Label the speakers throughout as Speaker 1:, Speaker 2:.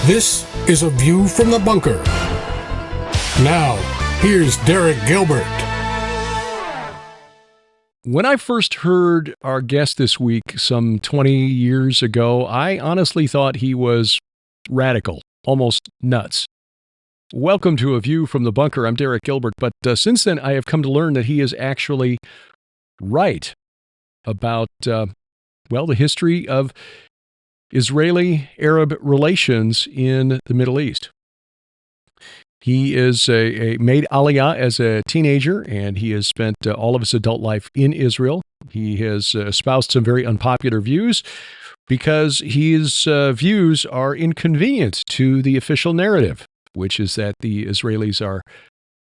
Speaker 1: This is A View from the Bunker. Now, here's Derek Gilbert.
Speaker 2: When I first heard our guest this week some 20 years ago, I honestly thought he was radical, almost nuts. Welcome to A View from the Bunker. I'm Derek Gilbert, but since then I have come to learn that he is actually right about, the history of Israeli-Arab relations in the Middle East. He is made Aliyah as a teenager, and he has spent all of his adult life in Israel. He has espoused some very unpopular views because his views are inconvenient to the official narrative, which is that the Israelis are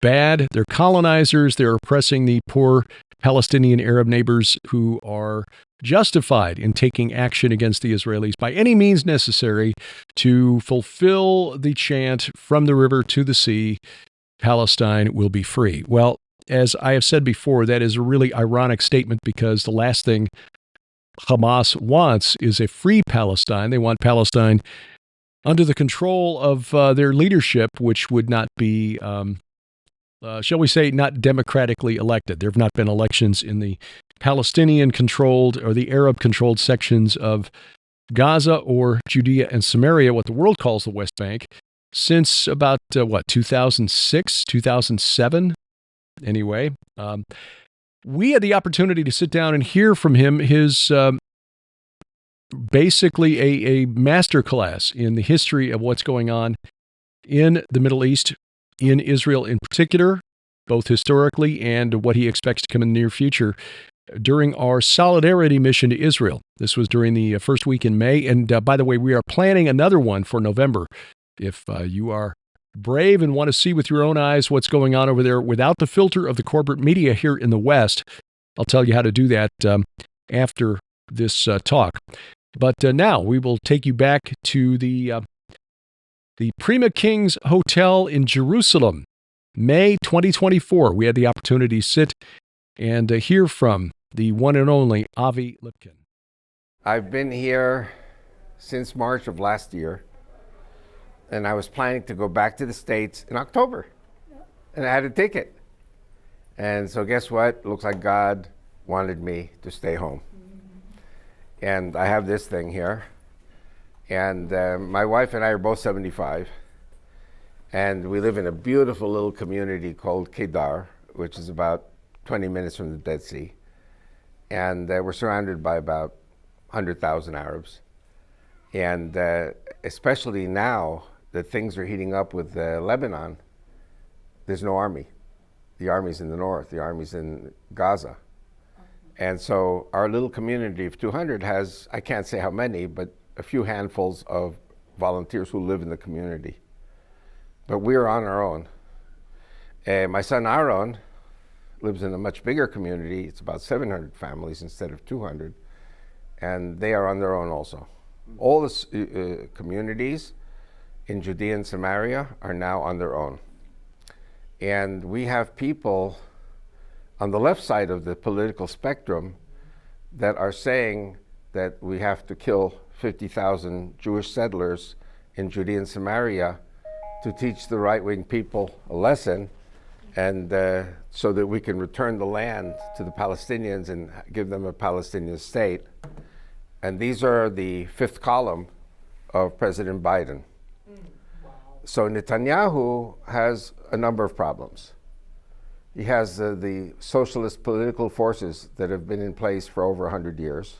Speaker 2: bad, they're colonizers, they're oppressing the poor Palestinian Arab neighbors who are justified in taking action against the Israelis by any means necessary to fulfill the chant from the river to the sea, Palestine will be free. Well, as I have said before, that is a really ironic statement because the last thing Hamas wants is a free Palestine. They want Palestine under the control of their leadership, which would not be shall we say, not democratically elected. There have not been elections in the Palestinian-controlled or the Arab-controlled sections of Gaza or Judea and Samaria, what the world calls the West Bank, since about, 2006, 2007? Anyway, we had the opportunity to sit down and hear from him his basically a masterclass in the history of what's going on in the Middle East, in Israel in particular, both historically and what he expects to come in the near future during our solidarity mission to Israel. This was during the first week in May. And by the way, we are planning another one for November. If you are brave and want to see with your own eyes what's going on over there without the filter of the corporate media here in the West, I'll tell you how to do that after this talk. But now we will take you back to the Prima Kings Hotel in Jerusalem, May 2024. We had the opportunity to sit and hear from the one and only Avi Lipkin.
Speaker 3: I've been here since March of last year, and I was planning to go back to the States in October, and I had a ticket. And so guess what? Looks like God wanted me to stay home. And I have this thing here. And my wife and I are both 75, and we live in a beautiful little community called Kedar, which is about 20 minutes from the Dead Sea. And we're surrounded by about 100,000 Arabs. And especially now that things are heating up with Lebanon, there's no army. The army's in the north, the army's in Gaza. And so our little community of 200 has, I can't say how many, but a few handfuls of volunteers who live in the community. But we're on our own. My son Aaron lives in a much bigger community. It's about 700 families instead of 200. And they are on their own also. All the communities in Judea and Samaria are now on their own. And we have people on the left side of the political spectrum that are saying that we have to kill 50,000 Jewish settlers in Judea and Samaria to teach the right-wing people a lesson, and so that we can return the land to the Palestinians and give them a Palestinian state. And these are the fifth column of President Biden. Wow. So Netanyahu has a number of problems. He has the socialist political forces that have been in place for over 100 years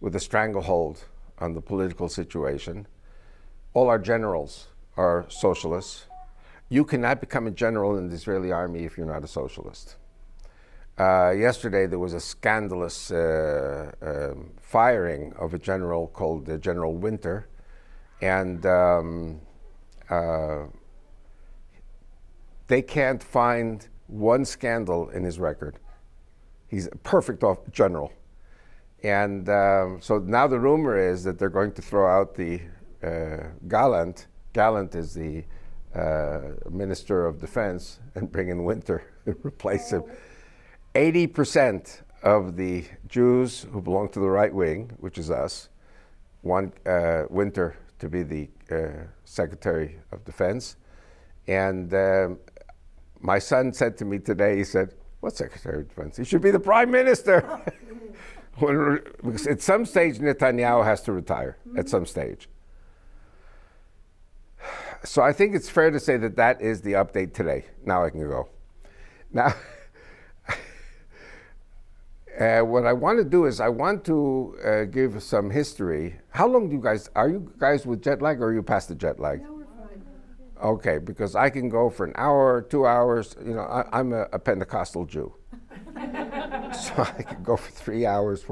Speaker 3: with a stranglehold on the political situation. All our generals are socialists. You cannot become a general in the Israeli army if you're not a socialist. Yesterday there was a scandalous firing of a general called General Winter, and they can't find one scandal in his record. He's a perfect general. And so now the rumor is that they're going to throw out the Gallant. Gallant is the Minister of Defense, and bring in Winter to replace him. 80% of the Jews who belong to the right wing, which is us, want Winter to be the Secretary of Defense. And my son said to me today, he said, "What Secretary of Defense? He should be the Prime Minister." Because at some stage, Netanyahu has to retire, at some stage. So I think it's fair to say that that is the update today. Now I can go. Now, what I want to do is I want to give some history. How long do you guys, are you guys with jet lag, or are you past the jet lag?
Speaker 4: No, we're fine.
Speaker 3: Okay, because I can go for an hour, 2 hours. You know, I'm a Pentecostal Jew. So I could go for 3 hours.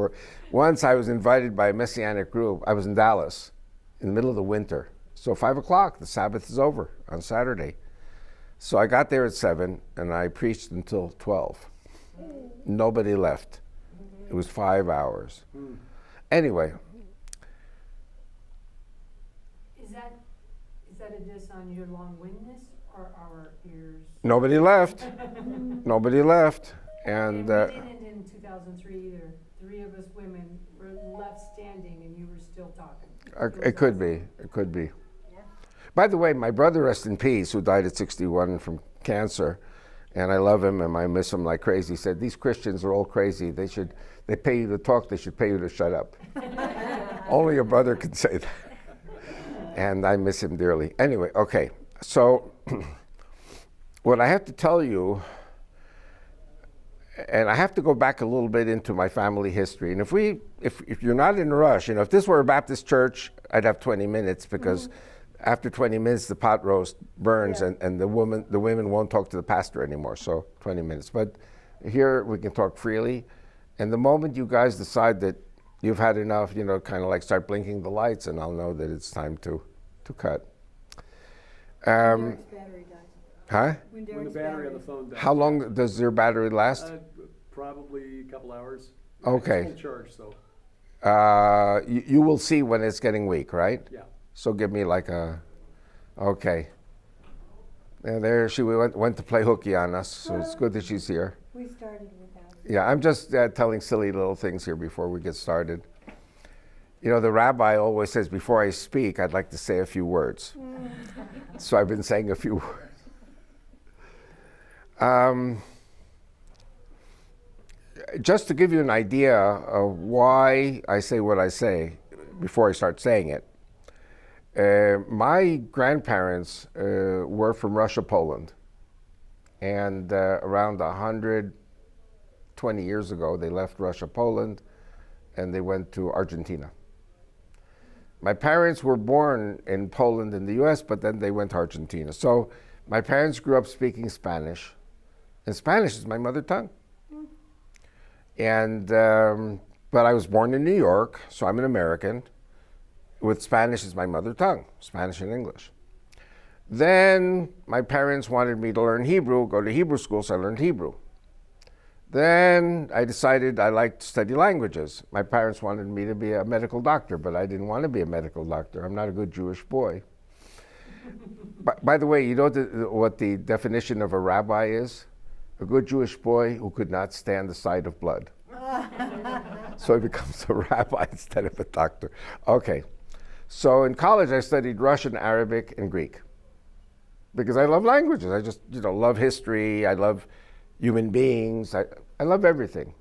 Speaker 3: Once I was invited by a Messianic group. I was in Dallas in the middle of the winter. So 5 o'clock, the Sabbath is over on Saturday. So I got there at 7 and I preached until 12. Nobody left. It was 5 hours. Anyway.
Speaker 4: Is that a diss on your long-windedness or our ears?
Speaker 3: Nobody left. Nobody left. And
Speaker 4: we didn't in 2003 either. 3 of us women were left standing and you were still talking.
Speaker 3: It could be. It could be. Yeah. By the way, my brother, rest in peace, who died at 61 from cancer, and I love him and I miss him like crazy, said, "These Christians are all crazy. They pay you to talk, they should pay you to shut up." Only your brother can say that. And I miss him dearly. Anyway, okay. So what I have to tell you, and I have to go back a little bit into my family history. And if you're not in a rush, you know, if this were a Baptist church, I'd have 20 minutes because after 20 minutes the pot roast burns, and the women won't talk to the pastor anymore. So 20 minutes. But here we can talk freely. And the moment you guys decide that you've had enough, you know, kind of like start blinking the lights, and I'll know that it's time to cut.
Speaker 4: Derek's battery dies.
Speaker 3: Huh?
Speaker 5: When the battery on the phone dies.
Speaker 3: How long does your battery last?
Speaker 5: Probably a couple hours.
Speaker 3: Okay.
Speaker 5: It's full charge, so.
Speaker 3: You will see when it's getting weak, right?
Speaker 5: Yeah.
Speaker 3: So give me like a, okay. And there she went to play hooky on us, so it's good that she's here.
Speaker 4: We started without.
Speaker 3: Yeah, I'm just telling silly little things here before we get started. You know, the rabbi always says, before I speak, I'd like to say a few words. So I've been saying a few words. Just to give you an idea of why I say what I say before I start saying it. My grandparents were from Russia, Poland. And around 120 years ago, they left Russia, Poland, and they went to Argentina. My parents were born in Poland in the US, but then they went to Argentina. So my parents grew up speaking Spanish, and Spanish is my mother tongue. And, but I was born in New York, so I'm an American, with Spanish as my mother tongue, Spanish and English. Then my parents wanted me to learn Hebrew, go to Hebrew school, so I learned Hebrew. Then I decided I liked to study languages. My parents wanted me to be a medical doctor, but I didn't want to be a medical doctor. I'm not a good Jewish boy. By the way, you know what the definition of a rabbi is? A good Jewish boy who could not stand the sight of blood. So he becomes a rabbi instead of a doctor. Okay. So in college, I studied Russian, Arabic, and Greek. Because I love languages. I just, you know, love history. I love human beings. I love everything.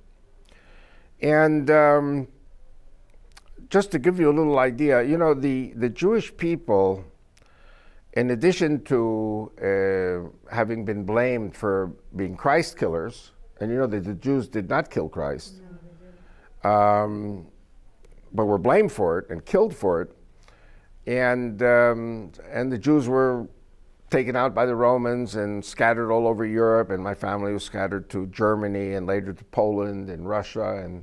Speaker 3: And just to give you a little idea, you know, the Jewish people, in addition to having been blamed for being Christ killers, and you know that the Jews did not kill Christ, but were blamed for it and killed for it, and the Jews were taken out by the Romans and scattered all over Europe, and my family was scattered to Germany and later to Poland and Russia,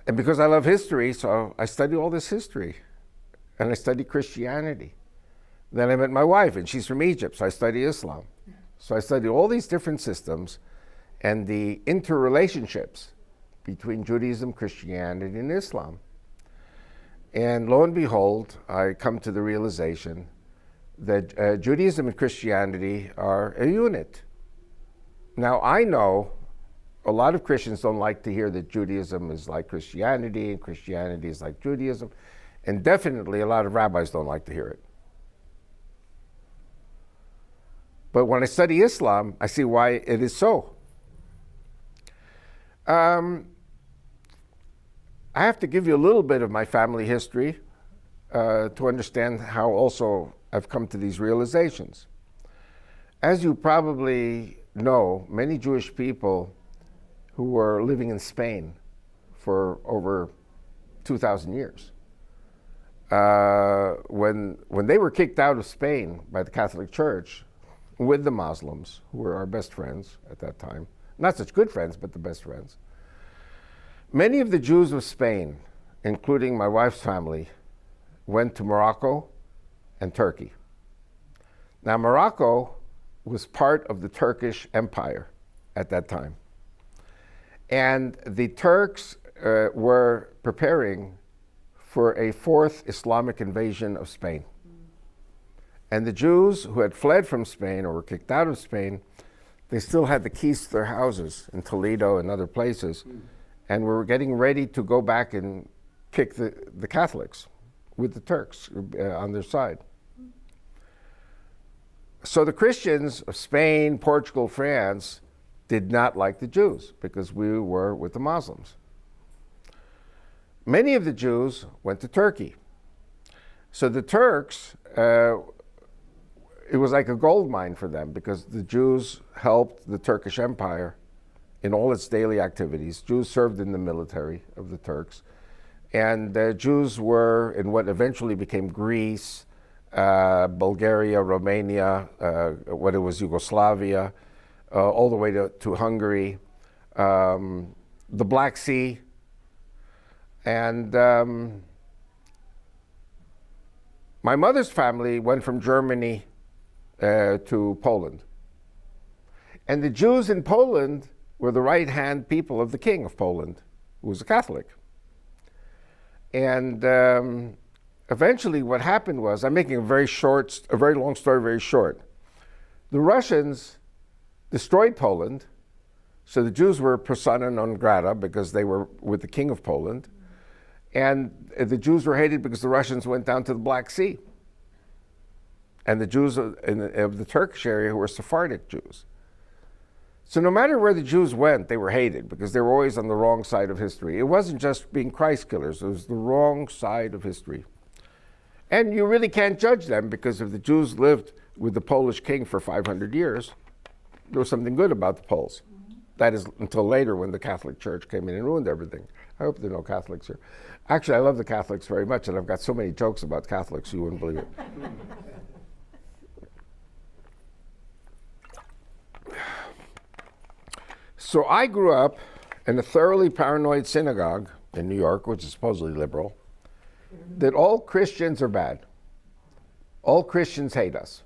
Speaker 3: and because I love history, so I study all this history, and I study Christianity. Then I met my wife, and she's from Egypt, so I study Islam. So I study all these different systems and the interrelationships between Judaism, Christianity, and Islam. And lo and behold, I come to the realization that Judaism and Christianity are a unit. Now, I know a lot of Christians don't like to hear that Judaism is like Christianity and Christianity is like Judaism. And definitely a lot of rabbis don't like to hear it. But when I study Islam, I see why it is so. I have to give you a little bit of my family history to understand how also I've come to these realizations. As you probably know, many Jewish people who were living in Spain for over 2,000 years, when they were kicked out of Spain by the Catholic Church with the Muslims, who were our best friends at that time, not such good friends, but the best friends, many of the Jews of Spain, including my wife's family, went to Morocco and Turkey. Now, Morocco was part of the Turkish Empire at that time. And the Turks were preparing for a fourth Islamic invasion of Spain. And the Jews who had fled from Spain or were kicked out of Spain, they still had the keys to their houses in Toledo and other places, and were getting ready to go back and kick the Catholics with the Turks on their side. So the Christians of Spain, Portugal, France did not like the Jews because we were with the Muslims. Many of the Jews went to Turkey. So the Turks, it was like a gold mine for them because the Jews helped the Turkish Empire in all its daily activities. Jews served in the military of the Turks. And Jews were in what eventually became Greece, Bulgaria, Romania, what it was Yugoslavia, all the way to Hungary, the Black Sea. And my mother's family went from Germany to Poland. And the Jews in Poland were the right-hand people of the king of Poland, who was a Catholic. And eventually what happened was, I'm making a very long story very short. The Russians destroyed Poland, so the Jews were persona non grata because they were with the king of Poland. And the Jews were hated because the Russians went down to the Black Sea. And the Jews of the Turkish area were Sephardic Jews. So no matter where the Jews went, they were hated because they were always on the wrong side of history. It wasn't just being Christ killers, it was the wrong side of history. And you really can't judge them because if the Jews lived with the Polish king for 500 years, there was something good about the Poles. That is until later when the Catholic Church came in and ruined everything. I hope there are no Catholics here. Actually, I love the Catholics very much, and I've got so many jokes about Catholics, you wouldn't believe it. So I grew up in a thoroughly paranoid synagogue in New York, which is supposedly liberal, that all Christians are bad. All Christians hate us.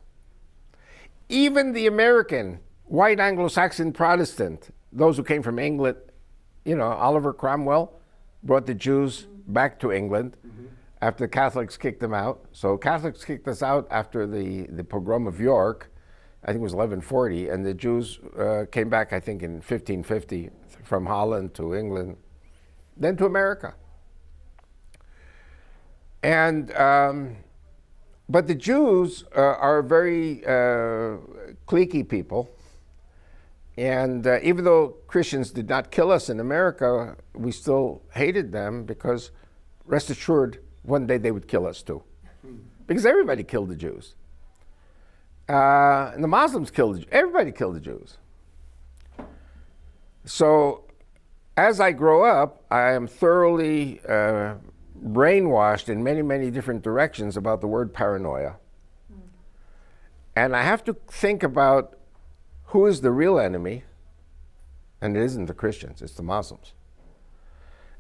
Speaker 3: Even the American, white Anglo-Saxon Protestant, those who came from England, Oliver Cromwell brought the Jews back to England after the Catholics kicked them out. So Catholics kicked us out after the pogrom of York, I think it was 1140, and the Jews came back, I think, in 1550 from Holland to England, then to America. And, but the Jews are very cliquey people. And even though Christians did not kill us in America, we still hated them because, rest assured, one day they would kill us too. Because everybody killed the Jews. And the Muslims everybody killed the Jews. So as I grow up, I am thoroughly brainwashed in many, many different directions about the word paranoia. And I have to think about who is the real enemy, and it isn't the Christians, it's the Muslims.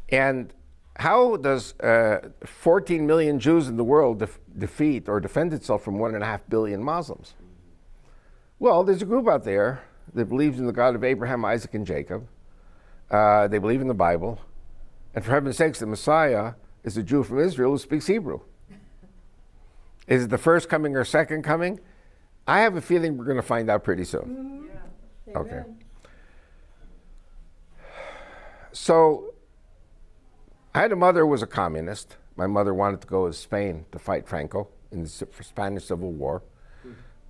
Speaker 3: And how does 14 million Jews in the world defeat or defend itself from 1.5 billion Muslims? Well, there's a group out there that believes in the God of Abraham, Isaac, and Jacob. They believe in the Bible. And for heaven's sakes, the Messiah is a Jew from Israel who speaks Hebrew. Is it the first coming or second coming? I have a feeling we're going to find out pretty soon.
Speaker 4: Yeah.
Speaker 3: Okay. So I had a mother who was a communist, My mother wanted to go to Spain to fight Franco in the Spanish Civil War.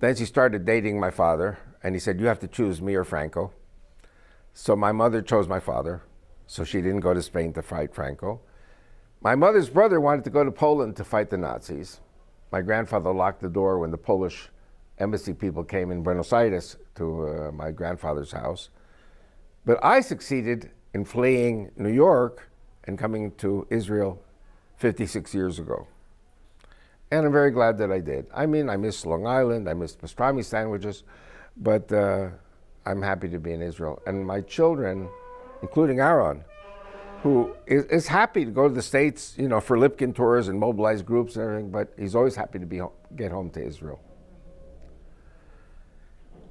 Speaker 3: Then she started dating my father, and he said, you have to choose me or Franco. So my mother chose my father, so she didn't go to Spain to fight Franco. My mother's brother wanted to go to Poland to fight the Nazis. My grandfather locked the door when the Polish embassy people came in Buenos Aires to my grandfather's house. But I succeeded in fleeing New York and coming to Israel 56 years ago. And I'm very glad that I did. I mean, I miss Long Island, I miss pastrami sandwiches, but I'm happy to be in Israel. And my children, including Aaron, who is happy to go to the States, you know, for Lipkin tours and mobilized groups and everything, but he's always happy to get home to Israel.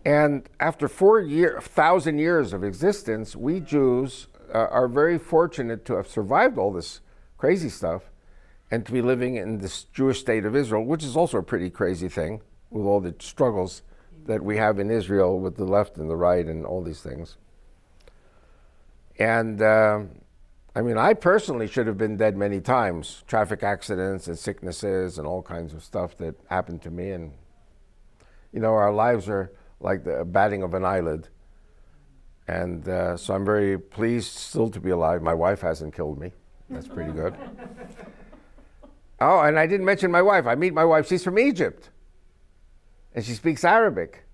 Speaker 3: And after 4,000 years of existence, we Jews are very fortunate to have survived all this crazy stuff and to be living in this Jewish state of Israel, which is also a pretty crazy thing with all the struggles that we have in Israel with the left and the right and all these things. And I mean, I personally should have been dead many times, traffic accidents and sicknesses and all kinds of stuff that happened to me. And, you know, our lives are like the batting of an eyelid. And so I'm very pleased still to be alive. My wife hasn't killed me. That's pretty good. Oh, and I didn't mention my wife. I meet my wife. She's from Egypt. And she speaks Arabic.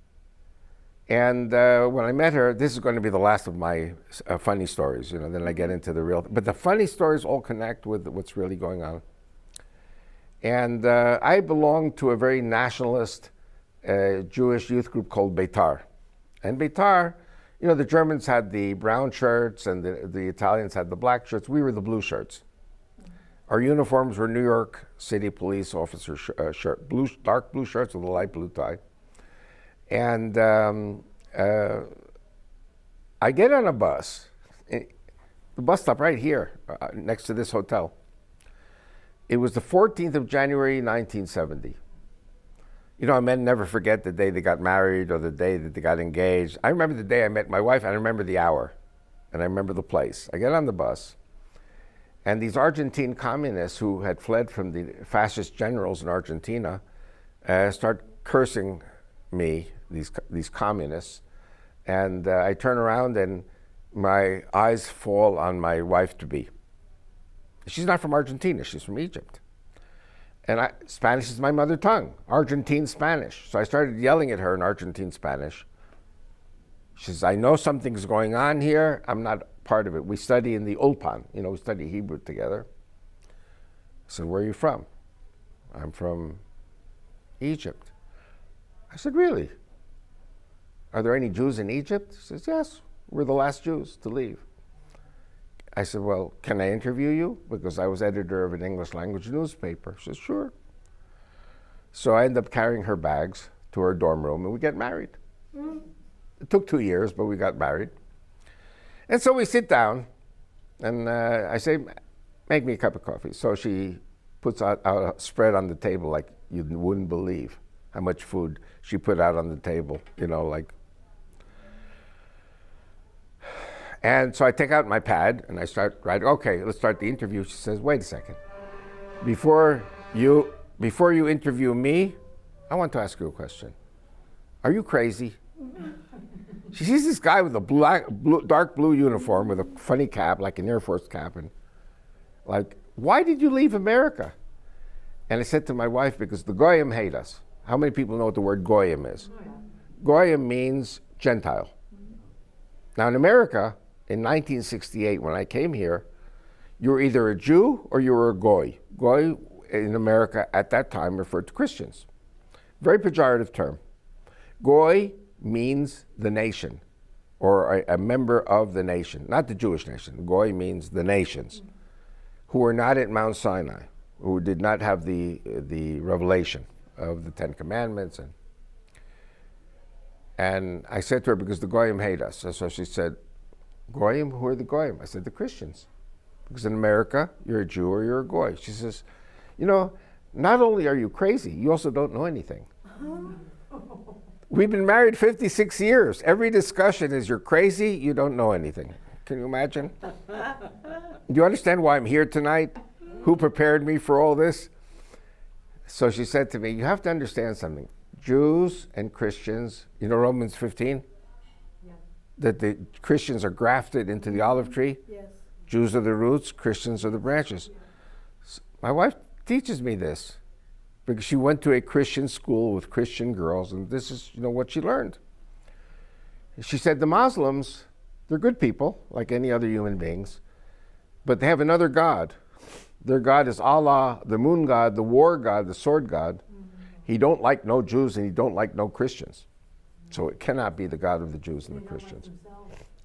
Speaker 3: And when I met her, this is going to be the last of my funny stories. You know, then I get into the real. But the funny stories all connect with what's really going on. And I belong to a very nationalist Jewish youth group called Beitar. And Beitar, you know, the Germans had the brown shirts and the Italians had the black shirts. We were the blue shirts. Our uniforms were New York City police officer shirt, dark blue shirts with a light blue tie. And I get on a bus, the bus stop right here next to this hotel. It was the 14th of January, 1970. You know, men never forget the day they got married or the day that they got engaged. I remember the day I met my wife, and I remember the hour, and I remember the place. I get on the bus, and these Argentine communists who had fled from the fascist generals in Argentina start cursing me, these communists. And I turn around, and my eyes fall on my wife-to-be. She's not from Argentina, she's from Egypt. And Spanish is my mother tongue, Argentine Spanish. So I started yelling at her in Argentine Spanish. She says, I know something's going on here. I'm not part of it. We study in the Ulpan. You know, we study Hebrew together. I said, where are you from? I'm from Egypt. I said, really? Are there any Jews in Egypt? She says, yes, we're the last Jews to leave. I said, well, can I interview you? Because I was editor of an English language newspaper. She said, sure. So I ended up carrying her bags to her dorm room, and we get married. It took 2 years, but we got married. And so we sit down, and I say, make me a cup of coffee. So she puts out a spread on the table like you wouldn't believe how much food she put out on the table, you know, like. And so I take out my pad and I start writing, okay, let's start the interview. She says, wait a second. Before you interview me, I want to ask you a question. Are you crazy? She sees this guy with a dark blue uniform with a funny cap, like an Air Force cap, and like, why did you leave America? And I said to my wife, because the Goyim hate us. How many people know what the word Goyim is? Goyim means Gentile. Now in America, in 1968, when I came here, you were either a Jew or you were a Goy. Goy in America at that time referred to Christians. Very pejorative term. Goy means the nation, or a member of the nation, not the Jewish nation. Goy means the nations, who were not at Mount Sinai, who did not have the revelation of the Ten Commandments. And I said to her, because the Goyim hate us. So she said, Goyim? Who are the Goyim? I said, the Christians. Because in America, you're a Jew or you're a Goy. She says, you know, not only are you crazy, you also don't know anything. We've been married 56 years. Every discussion is you're crazy, you don't know anything. Can you imagine? Do you understand why I'm here tonight? who prepared me for all this? So she said to me, you have to understand something. Jews and Christians, you know Romans 15?
Speaker 4: Yeah.
Speaker 3: That the Christians are grafted into the olive tree.
Speaker 4: Yes.
Speaker 3: Jews are the roots, Christians are the branches. My wife teaches me this because she went to a Christian school with Christian girls, and this is, what she learned. She said the Muslims, they're good people, like any other human beings, but they have another God. Their God is Allah, the moon god, the war god, the sword god. He don't like no Jews and he don't like no Christians. So it cannot be the God of the Jews and the Christians.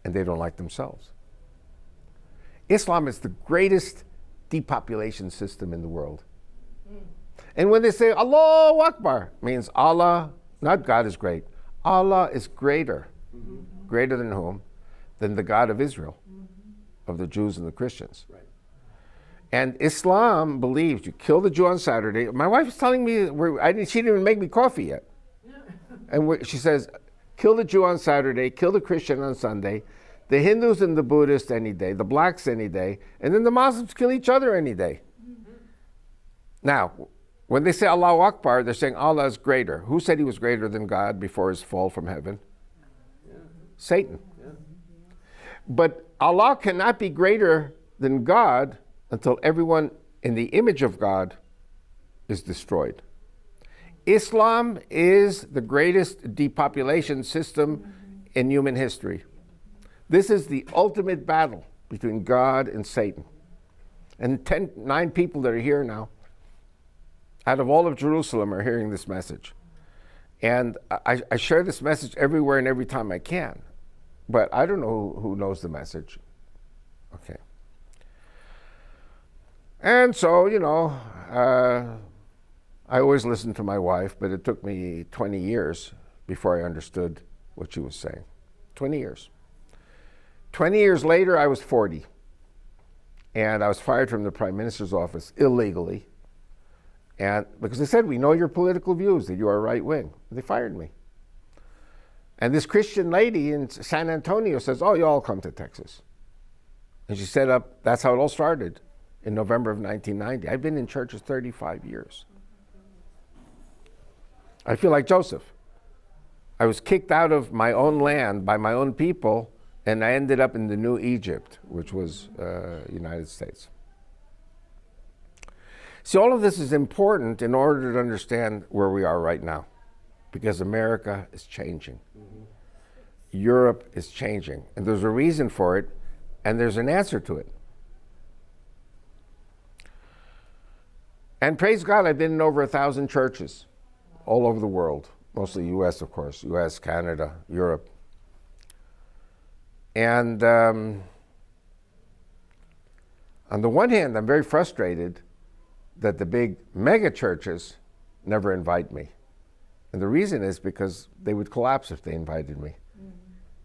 Speaker 3: And they don't like themselves. Islam is the greatest depopulation system in the world. And when they say Allahu Akbar, means Allah, not God is great. Allah is greater. Greater than whom? Than the God of Israel, of the Jews and the Christians.
Speaker 5: Right.
Speaker 3: And Islam believes you kill the Jew on Saturday. My wife was telling me, she didn't even make me coffee yet. And she says, kill the Jew on Saturday, kill the Christian on Sunday, the Hindus and the Buddhists any day, the blacks any day, and then the Muslims kill each other any day. Now, when they say Allahu Akbar, they're saying Allah is greater. Who said he was greater than God before his fall from heaven? Satan. But Allah cannot be greater than God until everyone in the image of God is destroyed. Islam is the greatest depopulation system in human history. This is the ultimate battle between God and Satan. And 9 people that are here now, out of all of Jerusalem, are hearing this message. And I share this message everywhere and every time I can. But I don't know who knows the message. Okay. And so, I always listened to my wife, but it took me 20 years before I understood what she was saying. 20 years. 20 years later, I was 40. And I was fired from the Prime Minister's office illegally. And because they said, we know your political views, that you are right wing. They fired me. And this Christian lady in San Antonio says, oh, you all come to Texas. And she set up, that's how it all started in November of 1990. I've been in churches 35 years. I feel like Joseph. I was kicked out of my own land by my own people, and I ended up in the new Egypt, which was United States. See, all of this is important in order to understand where we are right now, because America is changing. Europe is changing, and there's a reason for it, and there's an answer to it. And praise God, I've been in over 1,000 churches all over the world, mostly US, of course, US, Canada, Europe. And on the one hand, I'm very frustrated that the big mega churches never invite me. And the reason is because they would collapse if they invited me.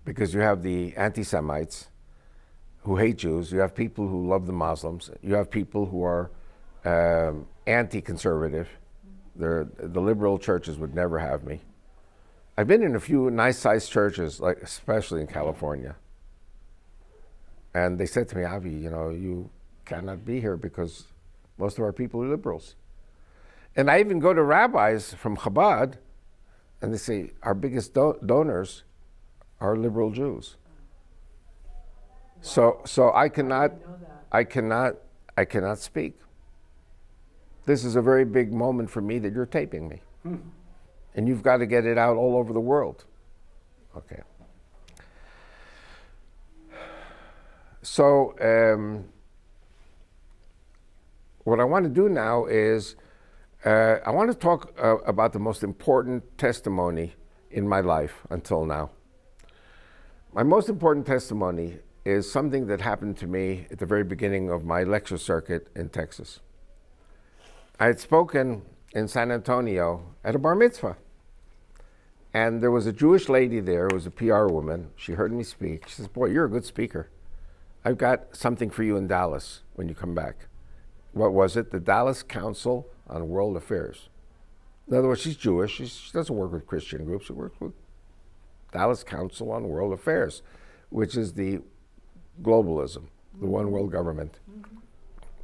Speaker 3: Because you have the anti-Semites who hate Jews, you have people who love the Muslims, you have people who are anti-conservative. The liberal churches would never have me. I've been in a few nice-sized churches, like especially in California. And they said to me, Avi, you cannot be here because most of our people are liberals. And I even go to rabbis from Chabad, and they say, our biggest donors are liberal Jews. Wow. So I cannot speak. This is a very big moment for me that you're taping me. And you've got to get it out all over the world. Okay. So what I want to do now is I want to talk about the most important testimony in my life until now. My most important testimony is something that happened to me at the very beginning of my lecture circuit in Texas. I had spoken in San Antonio at a bar mitzvah. And there was a Jewish lady there, who was a PR woman. She heard me speak. She says, boy, you're a good speaker. I've got something for you in Dallas when you come back. What was it? The Dallas Council on World Affairs. In other words, she's Jewish. She doesn't work with Christian groups. She works with Dallas Council on World Affairs, which is the globalism, the one world government.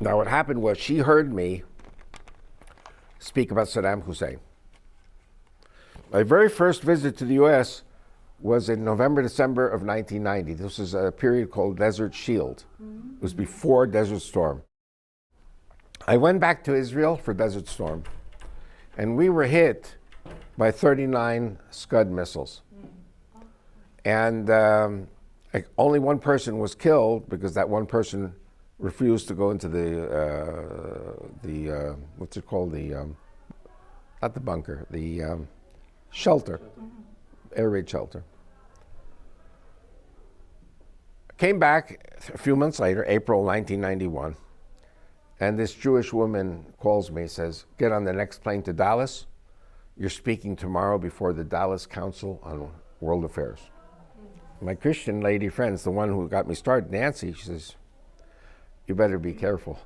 Speaker 3: Now, what happened was she heard me speak about Saddam Hussein. My very first visit to the U.S. was in November, December of 1990. This was a period called Desert Shield. It was before Desert Storm. I went back to Israel for Desert Storm, and we were hit by 39 Scud missiles. And only one person was killed because that one person refused to go into the what's it called? Not the bunker, the shelter, air raid shelter. Came back a few months later, April 1991, and this Jewish woman calls me, says, get on the next plane to Dallas. You're speaking tomorrow before the Dallas Council on World Affairs. My Christian lady friends, the one who got me started, Nancy, she says, you better be careful.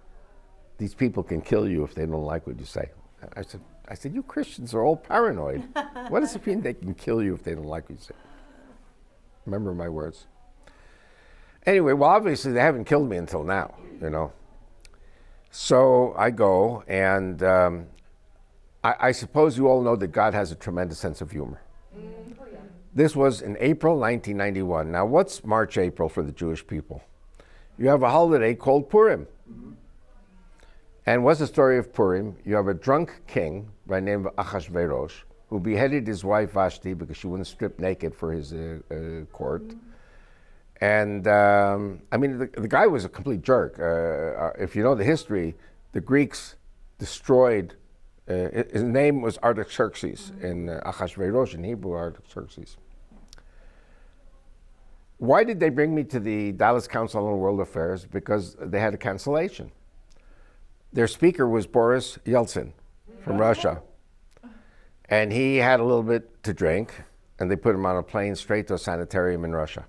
Speaker 3: These people can kill you if they don't like what you say. I said, you Christians are all paranoid. What does it mean they can kill you if they don't like what you say? Remember my words. Anyway, well, obviously they haven't killed me until now, you know. So I go, and I suppose you all know that God has a tremendous sense of humor. This was in April 1991. Now, what's March, April for the Jewish people? You have a holiday called Purim. And what's the story of Purim? You have a drunk king by the name of Achashverosh who beheaded his wife Vashti because she wouldn't strip naked for his court. And I mean, the guy was a complete jerk. If you know the history, the Greeks destroyed, his name was Artaxerxes, in Achashverosh, in Hebrew, Artaxerxes. Why did they bring me to the Dallas Council on World Affairs? Because they had a cancellation. Their speaker was Boris Yeltsin from Russia. And he had a little bit to drink, and they put him on a plane straight to a sanitarium in Russia.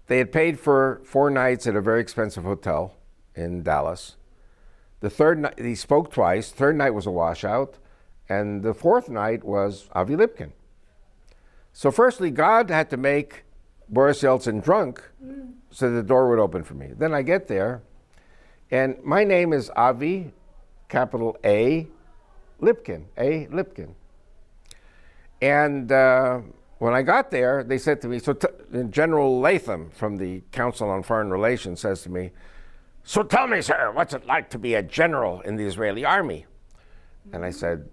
Speaker 3: They had paid for 4 nights at a very expensive hotel in Dallas. The third night, he spoke twice. Third night was a washout. And the fourth night was Avi Lipkin. So firstly, God had to make Boris Yeltsin drunk so the door would open for me. Then I get there, and my name is Avi, capital A, Lipkin, A. Lipkin. And when I got there, they said to me, General Latham from the Council on Foreign Relations says to me, so tell me, sir, what's it like to be a general in the Israeli army? And I said,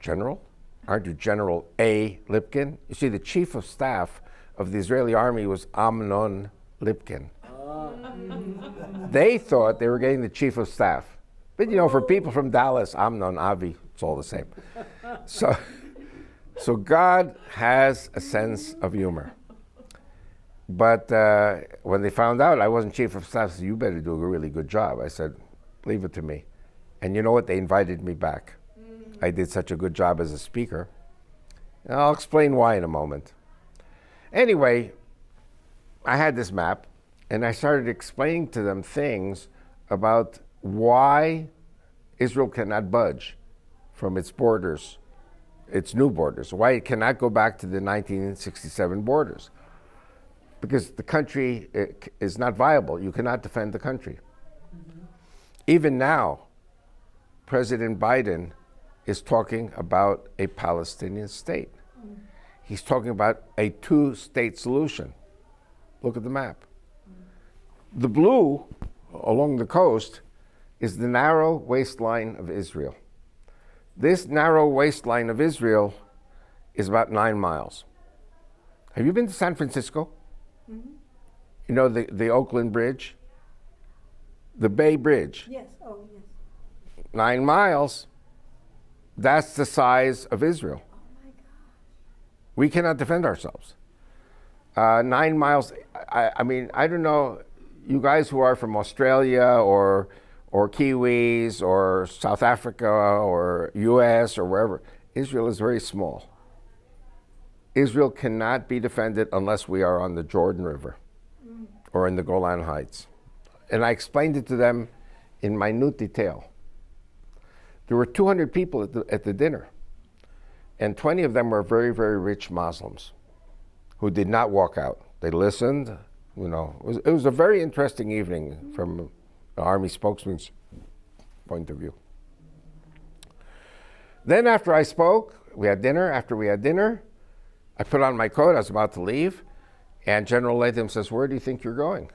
Speaker 3: General? Aren't you General A. Lipkin? You see, the chief of staff of the Israeli army was Amnon Lipkin. They thought they were getting the chief of staff. But you know, for people from Dallas, Amnon, Avi, it's all the same. So God has a sense of humor. But when they found out I wasn't chief of staff, they said, you better do a really good job. I said, leave it to me. And you know what? They invited me back. I did such a good job as a speaker. And I'll explain why in a moment. Anyway, I had this map, and I started explaining to them things about why Israel cannot budge from its borders, its new borders, why it cannot go back to the 1967 borders. Because the country is not viable. You cannot defend the country. Even now, President Biden is talking about a Palestinian state. He's talking about a 2-state solution. Look at the map. The blue along the coast is the narrow waistline of Israel. This narrow waistline of Israel is about 9 miles. Have you been to San Francisco? You know the Oakland Bridge? The Bay Bridge?
Speaker 6: Yes, oh yes.
Speaker 3: 9 miles. That's the size of Israel.
Speaker 6: Oh my gosh.
Speaker 3: We cannot defend ourselves. 9 miles, I mean, I don't know, you guys who are from Australia or Kiwis or South Africa or US or wherever, Israel is very small. Israel cannot be defended unless we are on the Jordan River or in the Golan Heights. And I explained it to them in minute detail. There were 200 people at the dinner, and 20 of them were very, very rich Muslims who did not walk out. They listened, you know. It was a very interesting evening from the Army spokesman's point of view. Then after I spoke, we had dinner. After we had dinner, I put on my coat. I was about to leave. And General Latham says, "Where do you think you're going?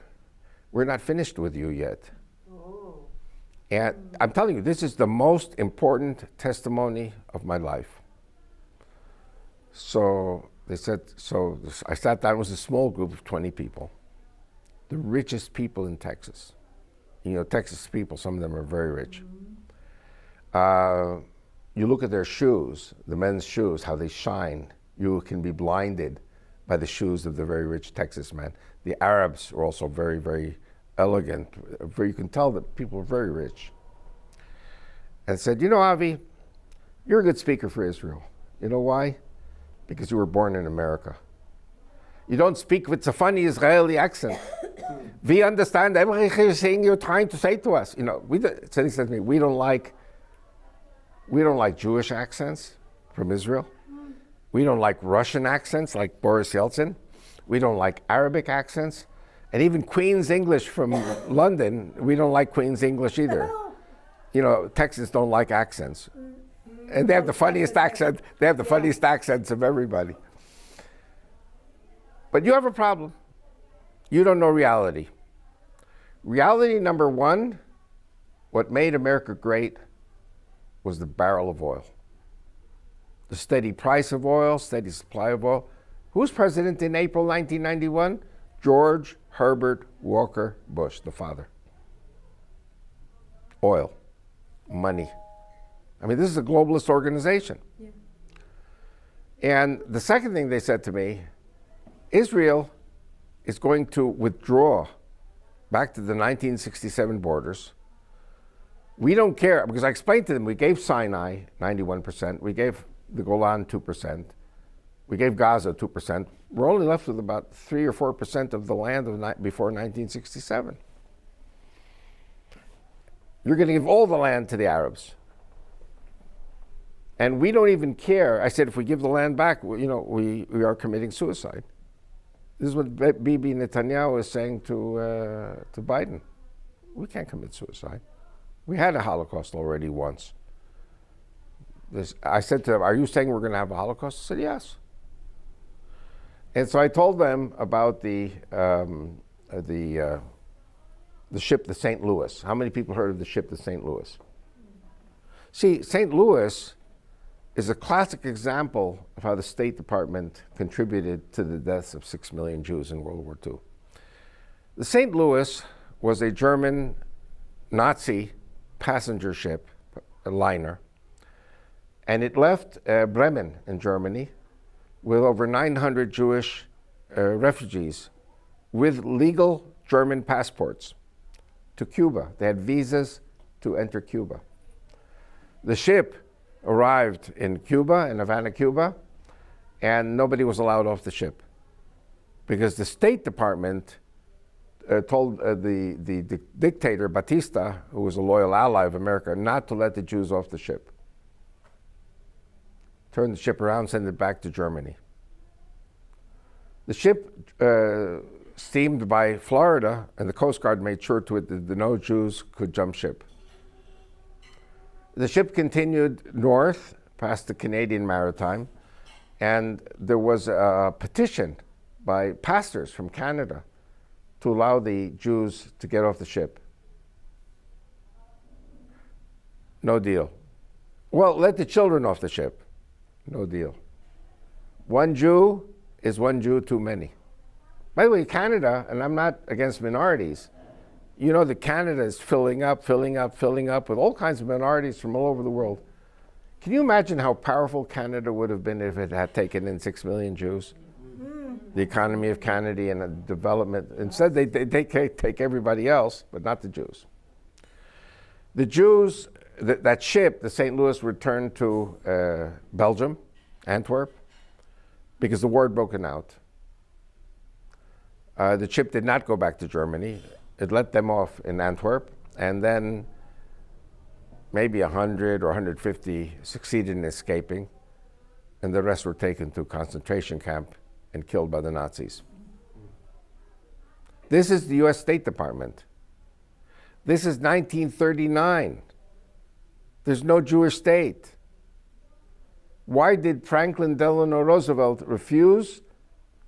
Speaker 3: We're not finished with you yet."
Speaker 4: Oh.
Speaker 3: And I'm telling you, this is the most important testimony of my life. So they said, I sat down. It was a small group of 20 people, the richest people in Texas. You know, Texas people, some of them are very rich. You look at their shoes, the men's shoes, how they shine. You can be blinded by the shoes of the very rich Texas man. The Arabs are also very, very elegant. You can tell that people are very rich. And said, "You know, Avi, you're a good speaker for Israel. You know why? Because you were born in America. You don't speak with a funny Israeli accent. We understand everything you're trying to say to us. You know, so he said to me, we don't like Jewish accents from Israel. We don't like Russian accents like Boris Yeltsin. We don't like Arabic accents. And even Queen's English from London, we don't like Queen's English either. You know, Texans don't like accents. And they have the funniest accent. They have the funniest accents of everybody. But you have a problem. You don't know reality. Reality number one, what made America great was the barrel of oil. The steady price of oil, steady supply of oil. Who was president in April 1991? George Herbert Walker Bush, the father. Oil, money. I mean, this is a globalist organization. Yeah. And the second thing they said to me, Israel is going to withdraw back to the 1967 borders. We don't care, because I explained to them, we gave Sinai 91%, we gave the Golan 2%, we gave Gaza 2%. We're only left with about 3 or 4% of the land before 1967. You're going to give all the land to the Arabs. And we don't even care. I said, if we give the land back, we are committing suicide. This is what Bibi Netanyahu is saying to Biden. We can't commit suicide. We had a Holocaust already once. I said to them, "Are you saying we're going to have a Holocaust?" I said, "Yes." And so I told them about the ship, the St. Louis. How many people heard of the ship, the St. Louis? See, St. Louis is a classic example of how the State Department contributed to the deaths of 6 million Jews in World War II. The St. Louis was a German Nazi passenger ship, a liner, and it left Bremen in Germany with over 900 Jewish refugees with legal German passports to Cuba. They had visas to enter Cuba. The ship arrived in Cuba, in Havana, Cuba, and nobody was allowed off the ship because the State Department told the dictator, Batista, who was a loyal ally of America, not to let the Jews off the ship. Turn the ship around, send it back to Germany. The ship steamed by Florida, and the Coast Guard made sure to it that no Jews could jump ship. The ship continued north past the Canadian Maritime, and there was a petition by pastors from Canada to allow the Jews to get off the ship. No deal. Well, let the children off the ship. No deal. One Jew is one Jew too many. By the way, Canada, and I'm not against minorities, you know that Canada is filling up with all kinds of minorities from all over the world. Can you imagine how powerful Canada would have been if it had taken in 6 million Jews? The economy of Canada and the development. Instead, they take everybody else, but not the Jews. The Jews, that ship, the St. Louis, returned to Belgium, Antwerp, because the war had broken out. The ship did not go back to Germany. It let them off in Antwerp, and then maybe 100 or 150 succeeded in escaping, and the rest were taken to a concentration camp and killed by the Nazis. This is the US State Department. This is 1939. There's no Jewish state. Why did Franklin Delano Roosevelt refuse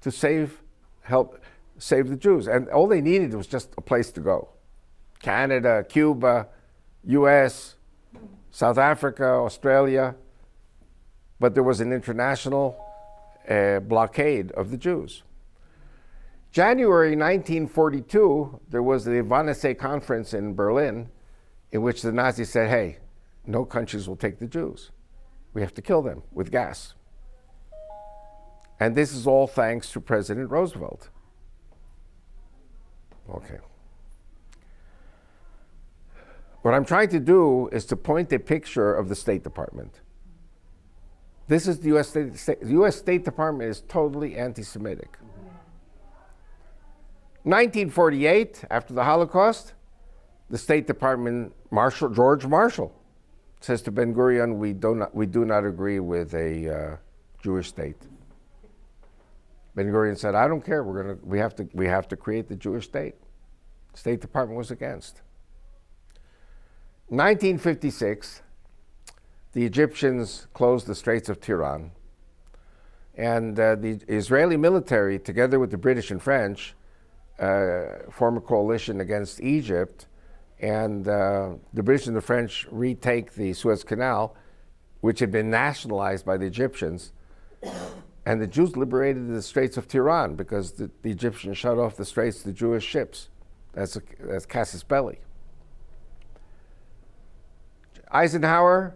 Speaker 3: to help save the Jews? And all they needed was just a place to go. Canada, Cuba, US, South Africa, Australia. But there was an international blockade of the Jews. January 1942, there was the Wannsee Conference in Berlin, in which the Nazis said, hey, no countries will take the Jews. We have to kill them with gas. And this is all thanks to President Roosevelt. Okay. What I'm trying to do is to point a picture of the State Department. This is the The US State Department is totally anti-Semitic. 1948, after the Holocaust, the State Department George Marshall says to Ben-Gurion, we do not agree with a Jewish state. Ben-Gurion said, I don't care. We have to create the Jewish state. The State Department was against. 1956, the Egyptians closed the Straits of Tiran, and the Israeli military, together with the British and French, form a coalition against Egypt, and the British and the French retake the Suez Canal, which had been nationalized by the Egyptians, and the Jews liberated the Straits of Tiran because the Egyptians shut off the straits to Jewish ships. That's casus belli. Eisenhower